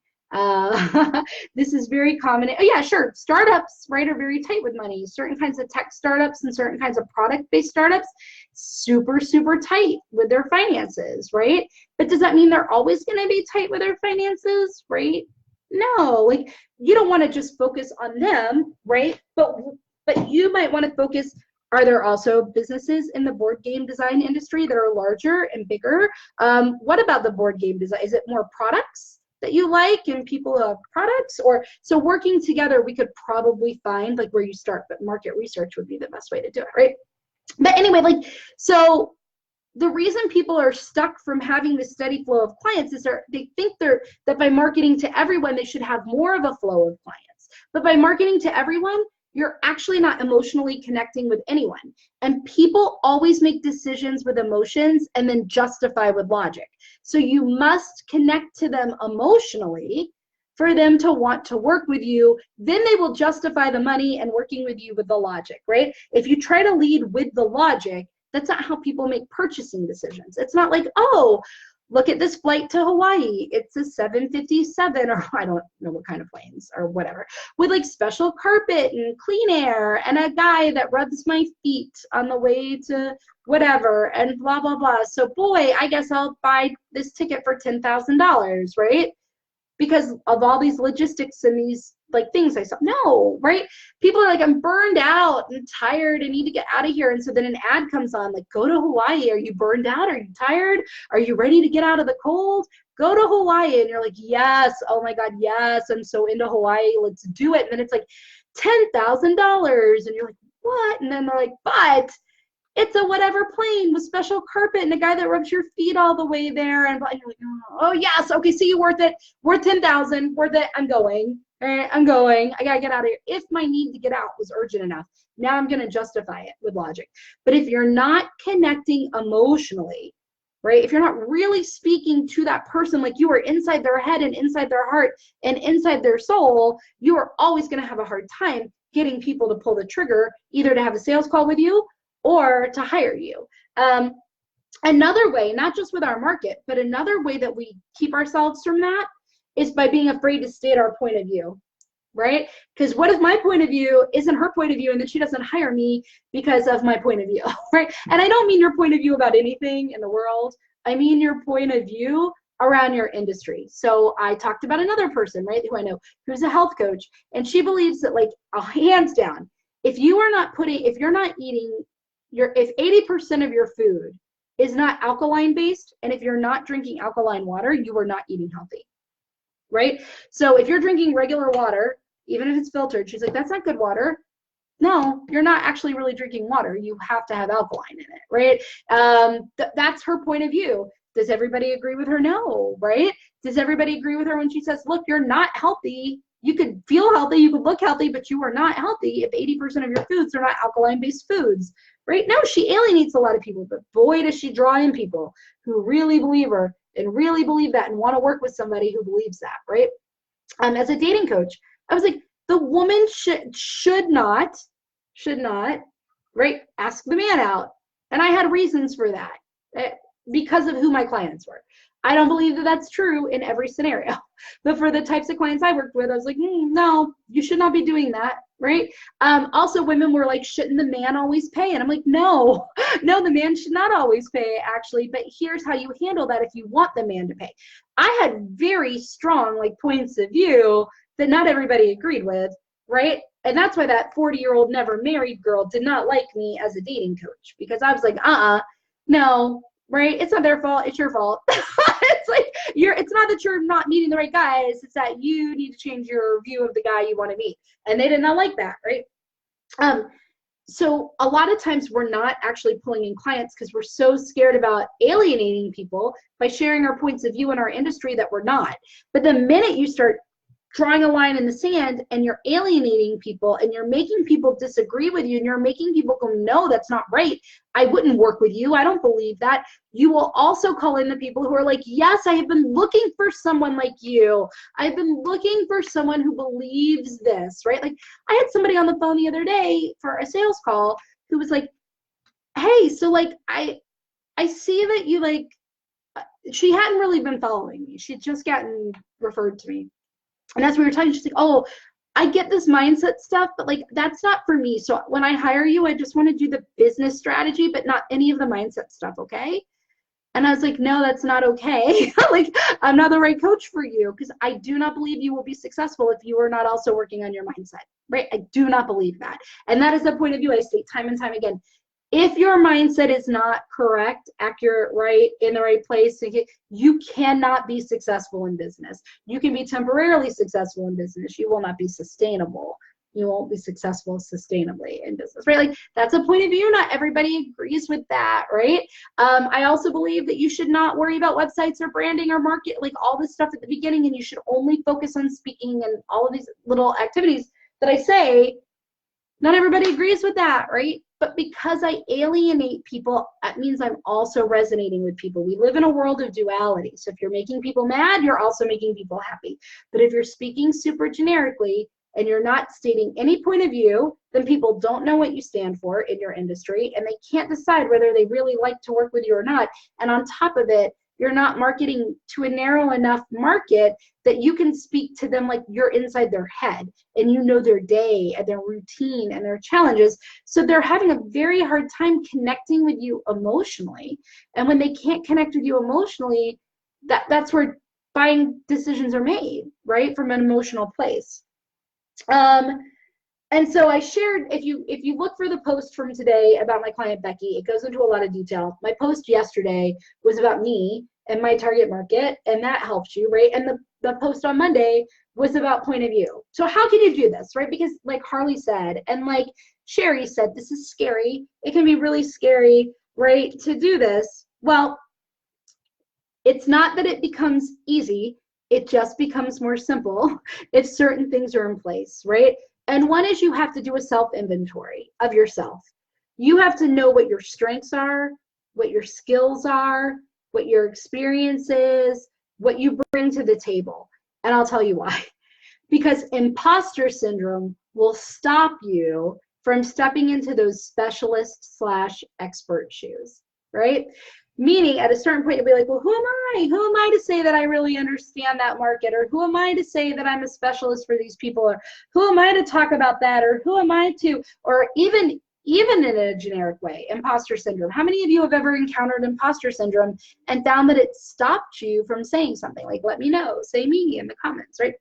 This is very common. Oh yeah, sure. Startups, right, are very tight with money. Certain kinds of tech startups and certain kinds of product-based startups, super, super tight with their finances, right? But does that mean they're always going to be tight with their finances, right? No, like you don't want to just focus on them, right? But you might want to focus. Are there also businesses in the board game design industry that are larger and bigger? What about the board game design? Is it more products that you like and people have products? Or so working together, we could probably find like where you start, but market research would be the best way to do it, right? But anyway, like, so the reason people are stuck from having this steady flow of clients is they think that by marketing to everyone, they should have more of a flow of clients. But by marketing to everyone, you're actually not emotionally connecting with anyone. And people always make decisions with emotions and then justify with logic. So you must connect to them emotionally for them to want to work with you. Then they will justify the money and working with you with the logic, right? If you try to lead with the logic, that's not how people make purchasing decisions. It's not like, oh, look at this flight to Hawaii. It's a 757, or I don't know what kind of planes or whatever, with like special carpet and clean air and a guy that rubs my feet on the way to whatever and blah, blah, blah. So boy, I guess I'll buy this ticket for $10,000, right? Because of all these logistics and these like things I saw. No, right? People are like, I'm burned out and tired. I need to get out of here. And so then an ad comes on like, go to Hawaii. Are you burned out? Are you tired? Are you ready to get out of the cold? Go to Hawaii. And you're like, yes. Oh my God, yes. I'm so into Hawaii. Let's do it. And then it's like $10,000. And you're like, what? And then they're like, but it's a whatever plane with special carpet and a guy that rubs your feet all the way there. And you're like, oh yes, okay, see, you worth it. Worth 10,000, worth it. I'm going. All right, I'm going. I gotta get out of here. If my need to get out was urgent enough, now I'm gonna justify it with logic. But if you're not connecting emotionally, right? If you're not really speaking to that person like you are inside their head and inside their heart and inside their soul, you are always gonna have a hard time getting people to pull the trigger, either to have a sales call with you or to hire you. Another way, not just with our market, but another way that we keep ourselves from that is by being afraid to state our point of view, right? Because what if my point of view isn't her point of view and then she doesn't hire me because of my point of view, right? And I don't mean your point of view about anything in the world. I mean your point of view around your industry. So I talked about another person, right, who I know, who's a health coach, and she believes that, like, hands down, if you're not eating if 80% of your food is not alkaline based, and if you're not drinking alkaline water, you are not eating healthy, right? So if you're drinking regular water, even if it's filtered, she's like, that's not good water. No, you're not actually really drinking water. You have to have alkaline in it, right? That's her point of view. Does everybody agree with her? No, right? Does everybody agree with her when she says, look, you're not healthy. You could feel healthy, you could look healthy, but you are not healthy if 80% of your foods are not alkaline-based foods, right? No, she alienates a lot of people, but boy, does she draw in people who really believe her and really believe that and want to work with somebody who believes that, right? as a dating coach. I was like, the woman should not, right, ask the man out. And I had reasons for that because of who my clients were. I don't believe that that's true in every scenario. But for the types of clients I worked with, I was like, no, you should not be doing that, right? Also, women were like, shouldn't the man always pay? And I'm like, no, the man should not always pay, actually. But here's how you handle that if you want the man to pay. I had very strong like points of view that not everybody agreed with, right? And that's why that 40-year-old never married girl did not like me as a dating coach, because I was like, no, right? It's not their fault, it's your fault. It's like it's not that you're not meeting the right guys, it's that you need to change your view of the guy you want to meet. And they did not like that, right? So a lot of times we're not actually pulling in clients because we're so scared about alienating people by sharing our points of view in our industry that we're not. But the minute you start drawing a line in the sand and you're alienating people and you're making people disagree with you and you're making people go, no, that's not right, I wouldn't work with you, I don't believe that, you will also call in the people who are like, yes, I have been looking for someone like you, I've been looking for someone who believes this, right? Like I had somebody on the phone the other day for a sales call who was like, hey, so like I see that you like, she hadn't really been following me, she'd just gotten referred to me. And as we were talking, she's like, oh, I get this mindset stuff, but like, that's not for me. So when I hire you, I just want to do the business strategy, but not any of the mindset stuff, okay? And I was like, no, that's not okay. Like, I'm not the right coach for you because I do not believe you will be successful if you are not also working on your mindset, right? I do not believe that. And that is the point of view I state time and time again. If your mindset is not correct, accurate, right, in the right place, you cannot be successful in business. You can be temporarily successful in business. You will not be sustainable. You won't be successful sustainably in business, right? Like that's a point of view. Not everybody agrees with that, right? I also believe that you should not worry about websites or branding or market, like all this stuff at the beginning, and you should only focus on speaking and all of these little activities that I say. Not everybody agrees with that, right? But because I alienate people, that means I'm also resonating with people. We live in a world of duality. So if you're making people mad, you're also making people happy. But if you're speaking super generically and you're not stating any point of view, then people don't know what you stand for in your industry and they can't decide whether they really like to work with you or not. And on top of it, you're not marketing to a narrow enough market that you can speak to them like you're inside their head and you know their day and their routine and their challenges. So they're having a very hard time connecting with you emotionally. And when they can't connect with you emotionally, that's where buying decisions are made, right? From an emotional place. And so I shared, if you look for the post from today about my client Becky, it goes into a lot of detail. My post yesterday was about me and my target market, and that helps you, right? And the post on Monday was about point of view. So how can you do this, right? Because like Harley said, and like Sherry said, this is scary. It can be really scary, right, to do this. Well, it's not that it becomes easy. It just becomes more simple if certain things are in place, right? And one is you have to do a self-inventory of yourself. You have to know what your strengths are, what your skills are, what your experience is, what you bring to the table. And I'll tell you why. Because imposter syndrome will stop you from stepping into those specialist/expert shoes, right? Meaning at a certain point, you'll be like, well, who am I? Who am I to say that I really understand that market? Or who am I to say that I'm a specialist for these people? Or who am I to talk about that? Or who am I to, or even in a generic way, imposter syndrome. How many of you have ever encountered imposter syndrome and found that it stopped you from saying something? Like, let me know, say me in the comments, right?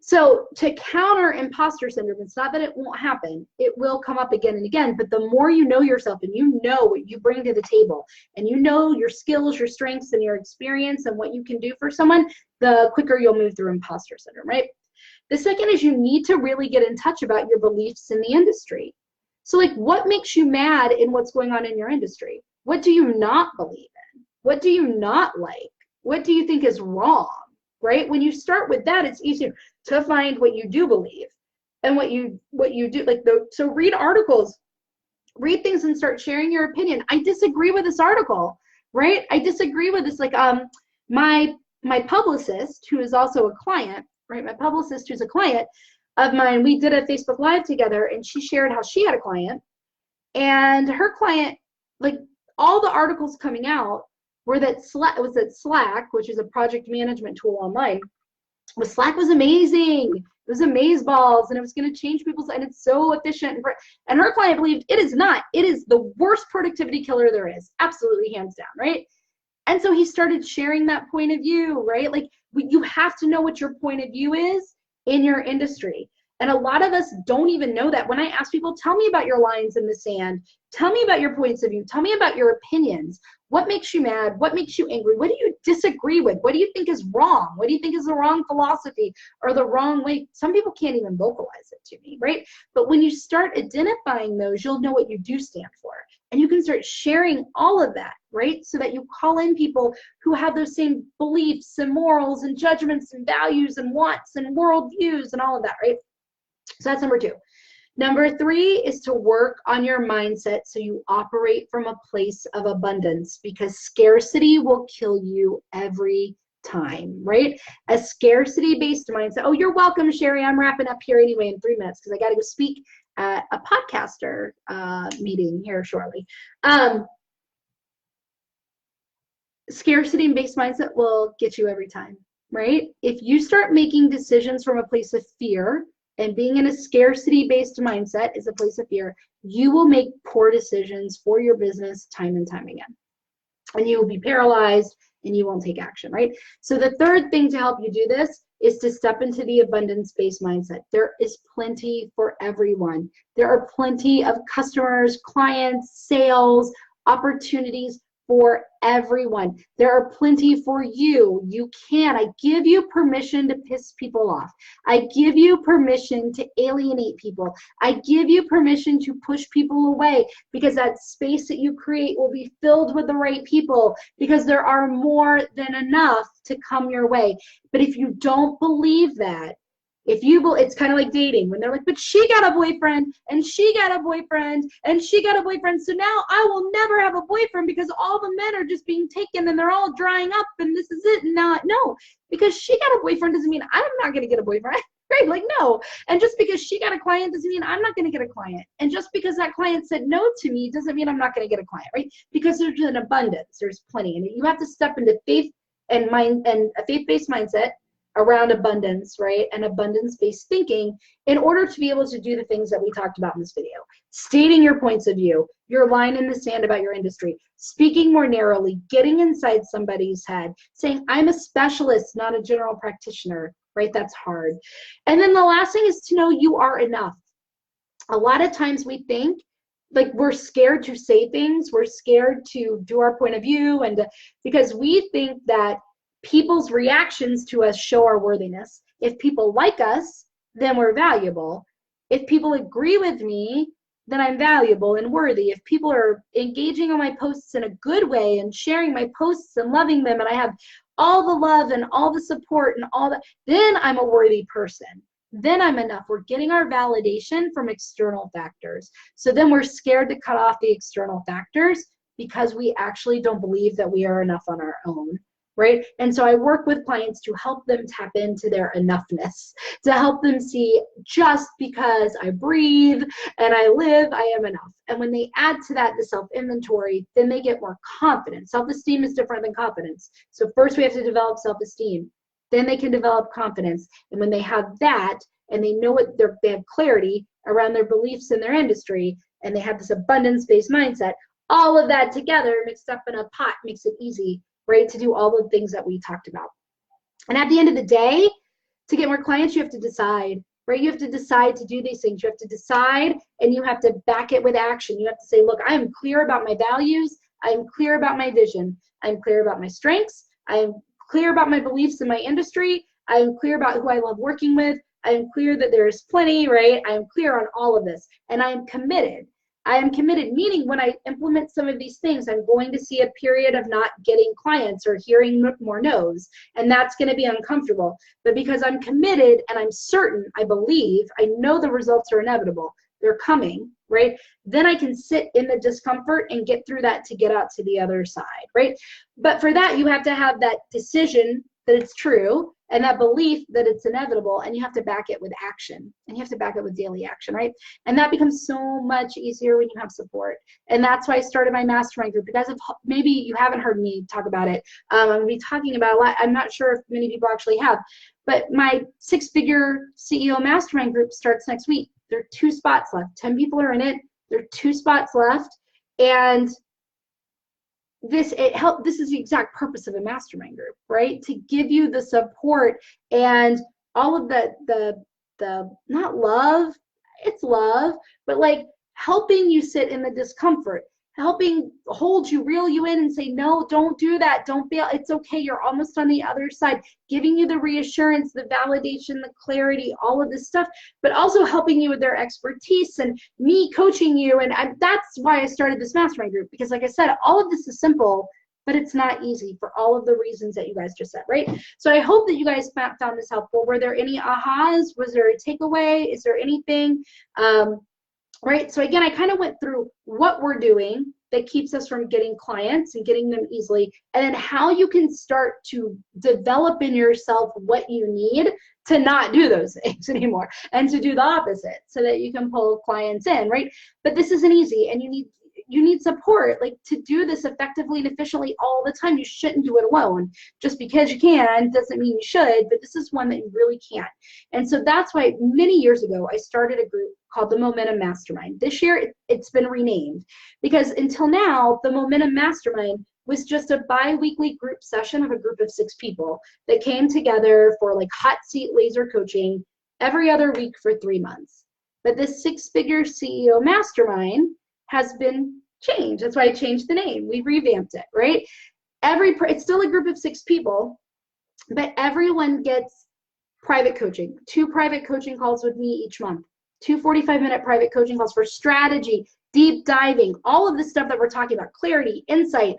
So to counter imposter syndrome, it's not that it won't happen. It will come up again and again, but the more you know yourself and you know what you bring to the table and you know your skills, your strengths, and your experience and what you can do for someone, the quicker you'll move through imposter syndrome, right? The second is you need to really get in touch about your beliefs in the industry. So like, what makes you mad in what's going on in your industry? What do you not believe in? What do you not like? What do you think is wrong? Right? When you start with that, it's easier to find what you do believe and what you do. Like, so read articles, read things, and start sharing your opinion. I disagree with this article, right? I disagree with this. Like, my my publicist, who is also a client, right? My publicist, who's a client of mine, we did a Facebook Live together, and she shared how she had a client, and her client, like, all the articles coming out were that Slack, which is a project management tool online. Slack was amazing. It was amazeballs, and it was going to change people's, and it's so efficient. And her client believed it is not. It is the worst productivity killer there is, absolutely, hands down, right? And so he started sharing that point of view, right? Like, you have to know what your point of view is in your industry. And a lot of us don't even know that. When I ask people, tell me about your lines in the sand, tell me about your points of view, tell me about your opinions. What makes you mad? What makes you angry? What do you disagree with? What do you think is wrong? What do you think is the wrong philosophy or the wrong way? Some people can't even vocalize it to me, right? But when you start identifying those, you'll know what you do stand for. And you can start sharing all of that, right? So that you call in people who have those same beliefs and morals and judgments and values and wants and worldviews and all of that, right? So that's number 2. Number 3 is to work on your mindset so you operate from a place of abundance, because scarcity will kill you every time, right? A scarcity-based mindset. Oh, you're welcome, Sherry. I'm wrapping up here anyway in 3 minutes because I got to go speak at a podcaster meeting here shortly. Scarcity-based mindset will get you every time, right? If you start making decisions from a place of fear, and being in a scarcity-based mindset is a place of fear, you will make poor decisions for your business time and time again. And you will be paralyzed and you won't take action, right? So the third thing to help you do this is to step into the abundance-based mindset. There is plenty for everyone. There are plenty of customers, clients, sales, opportunities for everyone. There are plenty for you. I give you permission to piss people off. I give you permission to alienate people. I give you permission to push people away, because that space that you create will be filled with the right people, because there are more than enough to come your way. But if you don't believe that, it's kind of like dating, when they're like, but she got a boyfriend and she got a boyfriend and she got a boyfriend, so now I will never have a boyfriend because all the men are just being taken and they're all drying up and this is it. No, because she got a boyfriend doesn't mean I'm not going to get a boyfriend, right? Like, no. And just because she got a client doesn't mean I'm not going to get a client. And just because that client said no to me doesn't mean I'm not going to get a client, right? Because there's an abundance, there's plenty. And you have to step into faith and a faith-based mindset around abundance, right? And abundance-based thinking in order to be able to do the things that we talked about in this video. Stating your points of view, your line in the sand about your industry, speaking more narrowly, getting inside somebody's head, saying, I'm a specialist, not a general practitioner, right? That's hard. And then the last thing is to know you are enough. A lot of times we think, like, we're scared to say things, we're scared to do our point of view, and because we think that people's reactions to us show our worthiness. If people like us, then we're valuable. If people agree with me, then I'm valuable and worthy. If people are engaging on my posts in a good way and sharing my posts and loving them, and I have all the love and all the support and all that, then I'm a worthy person. Then I'm enough. We're getting our validation from external factors. So then we're scared to cut off the external factors because we actually don't believe that we are enough on our own. Right? And so I work with clients to help them tap into their enoughness, to help them see, just because I breathe and I live, I am enough. And when they add to that the self-inventory, then they get more confidence. Self-esteem is different than confidence. So first we have to develop self-esteem. Then they can develop confidence. And when they have that, and they know what they have clarity around their beliefs in their industry, and they have this abundance-based mindset, all of that together mixed up in a pot makes it easy, right, to do all the things that we talked about. And at the end of the day, to get more clients, you have to decide, right? You have to decide to do these things. You have to decide, and you have to back it with action. You have to say, look, I am clear about my values. I am clear about my vision. I am clear about my strengths. I am clear about my beliefs in my industry. I am clear about who I love working with. I am clear that there is plenty, right? I am clear on all of this, and I am committed. I am committed, meaning when I implement some of these things, I'm going to see a period of not getting clients or hearing more no's, and that's going to be uncomfortable. But because I'm committed and I'm certain, I believe, I know the results are inevitable, they're coming, right? Then I can sit in the discomfort and get through that to get out to the other side, right? But for that, you have to have that decision that it's true, and that belief that it's inevitable, and you have to back it with action, and you have to back it with daily action, right? And that becomes so much easier when you have support. And that's why I started my mastermind group. Because maybe you haven't heard me talk about it. I'm going to be talking about a lot. I'm not sure if many people actually have, but my 6-figure CEO mastermind group starts next week. There are 2 spots left. 10 people are in it. There are 2 spots left. And this is the exact purpose of a mastermind group, right? To give you the support and all of the not love, it's love, but like helping you sit in the discomfort, helping hold you, reel you in and say, no, don't do that. Don't be, it's okay. You're almost on the other side, giving you the reassurance, the validation, the clarity, all of this stuff, but also helping you with their expertise and me coaching you. And that's why I started this mastermind group, because like I said, all of this is simple, but it's not easy for all of the reasons that you guys just said, right? So I hope that you guys found this helpful. Were there any ahas? Was there a takeaway? Is there anything? Right, so again, I kind of went through what we're doing that keeps us from getting clients and getting them easily, and then how you can start to develop in yourself what you need to not do those things anymore and to do the opposite so that you can pull clients in, right? But this isn't easy, and you need support, like to do this effectively and efficiently all the time. You shouldn't do it alone. Just because you can doesn't mean you should, but this is one that you really can't. And so that's why many years ago, I started a group called the Momentum Mastermind. This year, it's been renamed, because until now, the Momentum Mastermind was just a bi-weekly group session of a group of 6 people that came together for like hot seat laser coaching every other week for 3 months. But this 6-figure CEO Mastermind has been changed. That's why I changed the name. We revamped it, right? It's still a group of 6 people, but everyone gets private coaching, 2 private coaching calls with me each month, 2 45-minute private coaching calls for strategy, deep diving, all of the stuff that we're talking about, clarity, insight,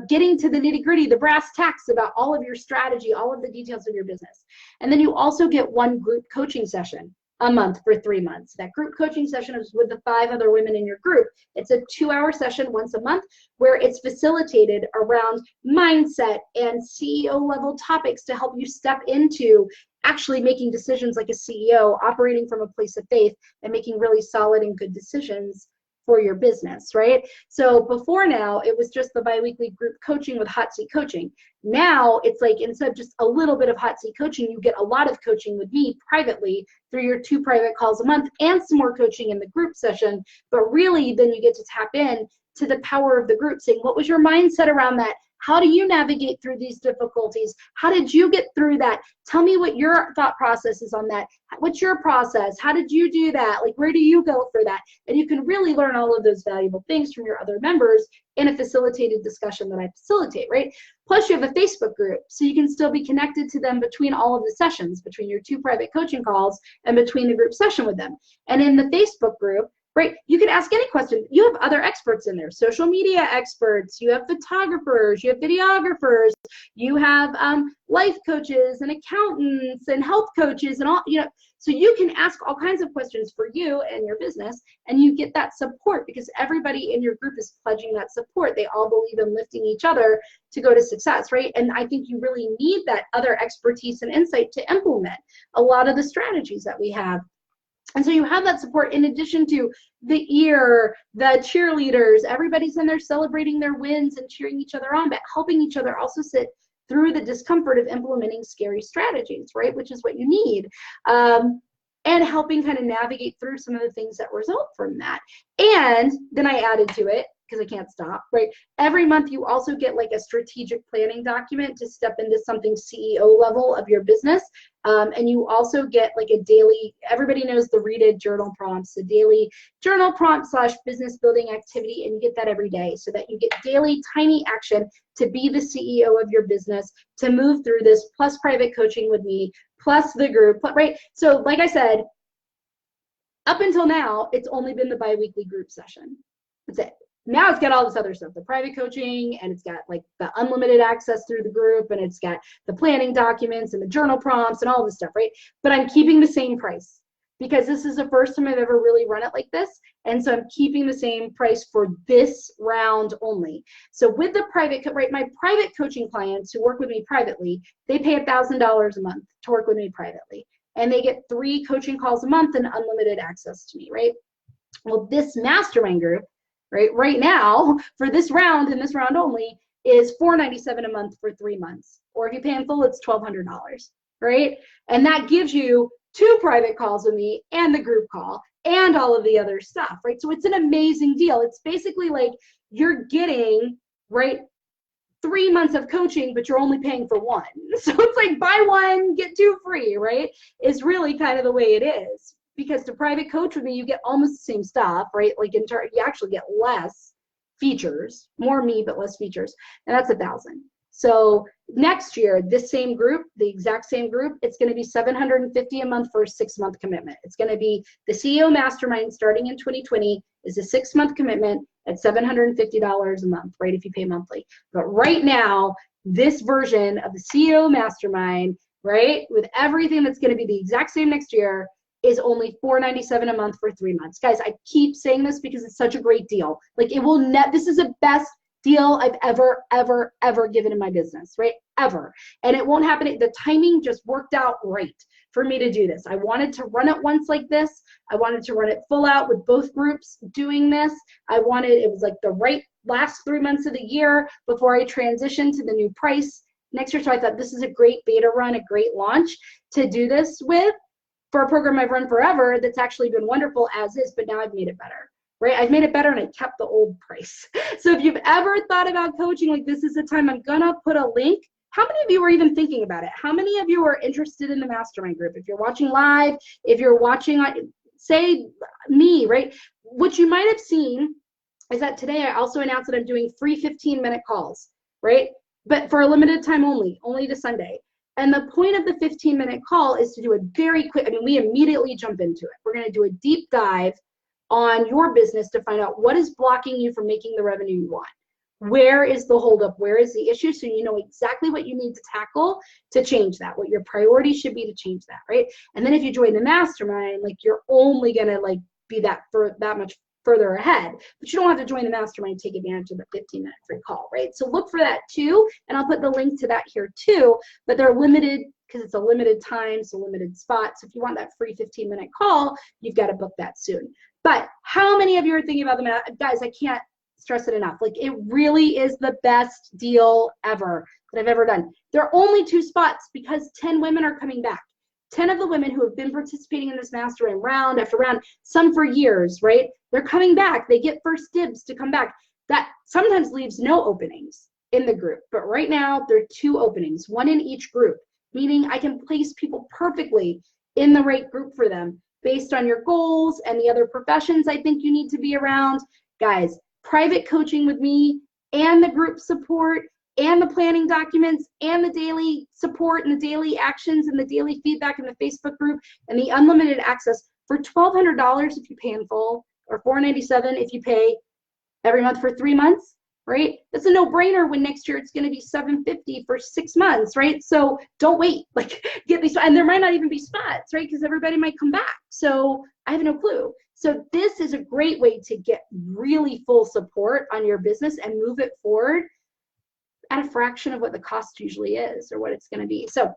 getting to the nitty gritty, the brass tacks about all of your strategy, all of the details of your business. And then you also get 1 group coaching session a month for 3 months. That group coaching session is with the 5 other women in your group. It's a 2-hour session once a month where it's facilitated around mindset and CEO level topics to help you step into actually making decisions like a CEO, operating from a place of faith and making really solid and good decisions for your business, right? So before now, it was just the biweekly group coaching with hot seat coaching. Now it's like, instead of just a little bit of hot seat coaching, you get a lot of coaching with me privately through your 2 private calls a month and some more coaching in the group session. But really, then you get to tap in to the power of the group, saying, what was your mindset around that? How do you navigate through these difficulties? How did you get through that? Tell me what your thought process is on that. What's your process? How did you do that? Like, where do you go for that? And you can really learn all of those valuable things from your other members in a facilitated discussion that I facilitate, right? Plus, you have a Facebook group, so you can still be connected to them between all of the sessions, between your 2 private coaching calls and between the group session with them. And in the Facebook group, right, you can ask any question. You have other experts in there, social media experts, you have photographers, you have videographers, you have life coaches and accountants and health coaches and all, so you can ask all kinds of questions for you and your business, and you get that support because everybody in your group is pledging that support. They all believe in lifting each other to go to success, right? And I think you really need that other expertise and insight to implement a lot of the strategies that we have. And so you have that support in addition to the ear, the cheerleaders, everybody's in there celebrating their wins and cheering each other on, but helping each other also sit through the discomfort of implementing scary strategies, right? Which is what you need. And helping kind of navigate through some of the things that result from that. And then I added to it, because I can't stop, right? Every month you also get like a strategic planning document to step into something CEO level of your business. And you also get like a daily, everybody knows the Read It journal prompts, the daily journal prompt / business building activity, and you get that every day so that you get daily tiny action to be the CEO of your business, to move through this, plus private coaching with me, plus the group, right? So like I said, up until now, it's only been the bi-weekly group session. That's it. Now it's got all this other stuff, the private coaching, and it's got like the unlimited access through the group, and it's got the planning documents and the journal prompts and all this stuff, right? But I'm keeping the same price because this is the first time I've ever really run it like this. And so I'm keeping the same price for this round only. So with the private, right, my private coaching clients who work with me privately, they pay $1,000 a month to work with me privately. And they get 3 coaching calls a month and unlimited access to me, right? Well, this mastermind group, right now, for this round and this round only, is $497 a month for 3 months. Or if you pay in full, it's $1,200, right? And that gives you 2 private calls with me and the group call and all of the other stuff, right? So it's an amazing deal. It's basically like you're getting, right, 3 months of coaching, but you're only paying for 1. So it's like buy 1, get 2 free, right? Is really kind of the way it is. Because to private coach with me, you get almost the same stuff, right? Like you actually get less features, more me, but less features. And that's $1,000. So next year, this same group, the exact same group, it's going to be $750 a month for a 6-month commitment. It's going to be the CEO Mastermind starting in 2020 is a 6-month commitment at $750 a month, right? If you pay monthly. But right now, this version of the CEO Mastermind, right, with everything that's going to be the exact same next year, is only $497 a month for 3 months. Guys, I keep saying this because it's such a great deal. Like it will this is the best deal I've ever given in my business, right? Ever. And it won't happen. The timing just worked out right for me to do this. I wanted to run it once like this. I wanted to run it full out with both groups doing this. It was like the right last 3 months of the year before I transitioned to the new price next year. So I thought this is a great beta run, a great launch to do this with for a program I've run forever that's actually been wonderful as is, but now I've made it better, right? I've made it better and I kept the old price. So if you've ever thought about coaching, like this is the time, I'm gonna put a link. How many of you are even thinking about it? How many of you are interested in the mastermind group? If you're watching live, if you're watching, say me, right? What you might have seen is that today I also announced that I'm doing free 15-minute calls, right? But for a limited time only to Sunday. And the point of the 15-minute call is to do a very quick, we immediately jump into it. We're going to do a deep dive on your business to find out what is blocking you from making the revenue you want. Where is the holdup? Where is the issue? So you know exactly what you need to tackle to change that, what your priority should be to change that, right? And then if you join the mastermind, like you're only going to like be that much further ahead, but you don't have to join the mastermind to take advantage of the 15-minute free call, right? So look for that too, and I'll put the link to that here too, but they're limited because it's a limited time, so limited spots. So if you want that free 15-minute call, you've got to book that soon. But how many of you are thinking about the guys, I can't stress it enough. Like it really is the best deal ever that I've ever done. There are only 2 spots because 10 women are coming back. 10 of the women who have been participating in this mastermind round after round, some for years, right? They're coming back. They get first dibs to come back. That sometimes leaves no openings in the group. But right now, there are 2 openings, 1 in each group, meaning I can place people perfectly in the right group for them based on your goals and the other professions I think you need to be around. Guys, private coaching with me and the group support and the planning documents and the daily support and the daily actions and the daily feedback in the Facebook group and the unlimited access for $1,200 if you pay in full, or $497 if you pay every month for 3 months, right? That's a no-brainer when next year it's going to be $750 for 6 months, right? So don't wait, like get these, and there might not even be spots, right? Because everybody might come back. So I have no clue. So this is a great way to get really full support on your business and move it forward at a fraction of what the cost usually is or what it's going to be. So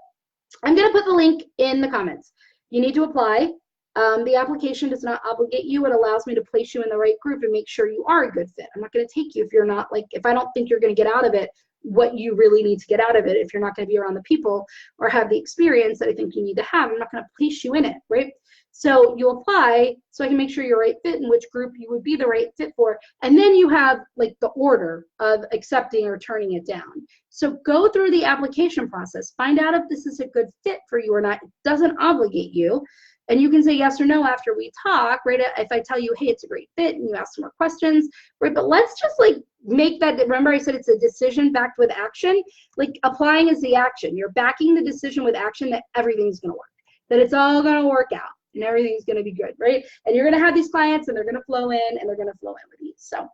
I'm going to put the link in the comments. You need to apply. The application does not obligate you. It allows me to place you in the right group and make sure you are a good fit. I'm not going to take you if you're not, like, if I don't think you're going to get out of it what you really need to get out of it, if you're not going to be around the people or have the experience that I think you need to have. I'm not going to place you in it, right? So you apply so I can make sure you're right fit and which group you would be the right fit for. And then you have like the order of accepting or turning it down. So go through the application process, find out if this is a good fit for you or not. It doesn't obligate you. And you can say yes or no after we talk, right? If I tell you, hey, it's a great fit and you ask some more questions, right? But let's just like make that, remember I said it's a decision backed with action. Like applying is the action. You're backing the decision with action that everything's gonna work, that it's all gonna work out and everything's gonna be good, right? And you're gonna have these clients and they're gonna flow in and they're gonna flow in with ease. So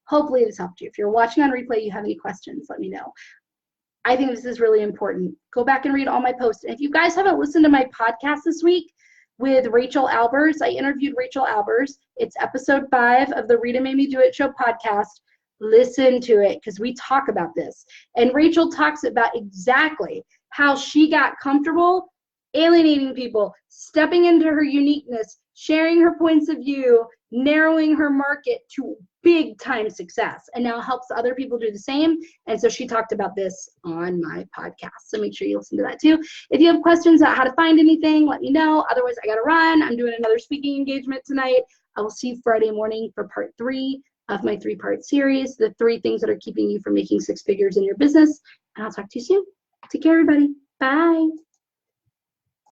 hopefully this helped you. If you're watching on replay, you have any questions, let me know. I think this is really important. Go back and read all my posts. And if you guys haven't listened to my podcast this week, with Rachel Albers. I interviewed Rachel Albers. It's episode 5 of the Rita Made Me Do It Show podcast. Listen to it because we talk about this. And Rachel talks about exactly how she got comfortable alienating people, stepping into her uniqueness, sharing her points of view, narrowing her market to big time success, and now helps other people do the same. And so she talked about this on my podcast. So make sure you listen to that too. If you have questions about how to find anything, let me know. Otherwise, I got to run. I'm doing another speaking engagement tonight. I will see you Friday morning for part 3 of my 3-part series, the 3 things that are keeping you from making 6 figures in your business. And I'll talk to you soon. Take care, everybody. Bye.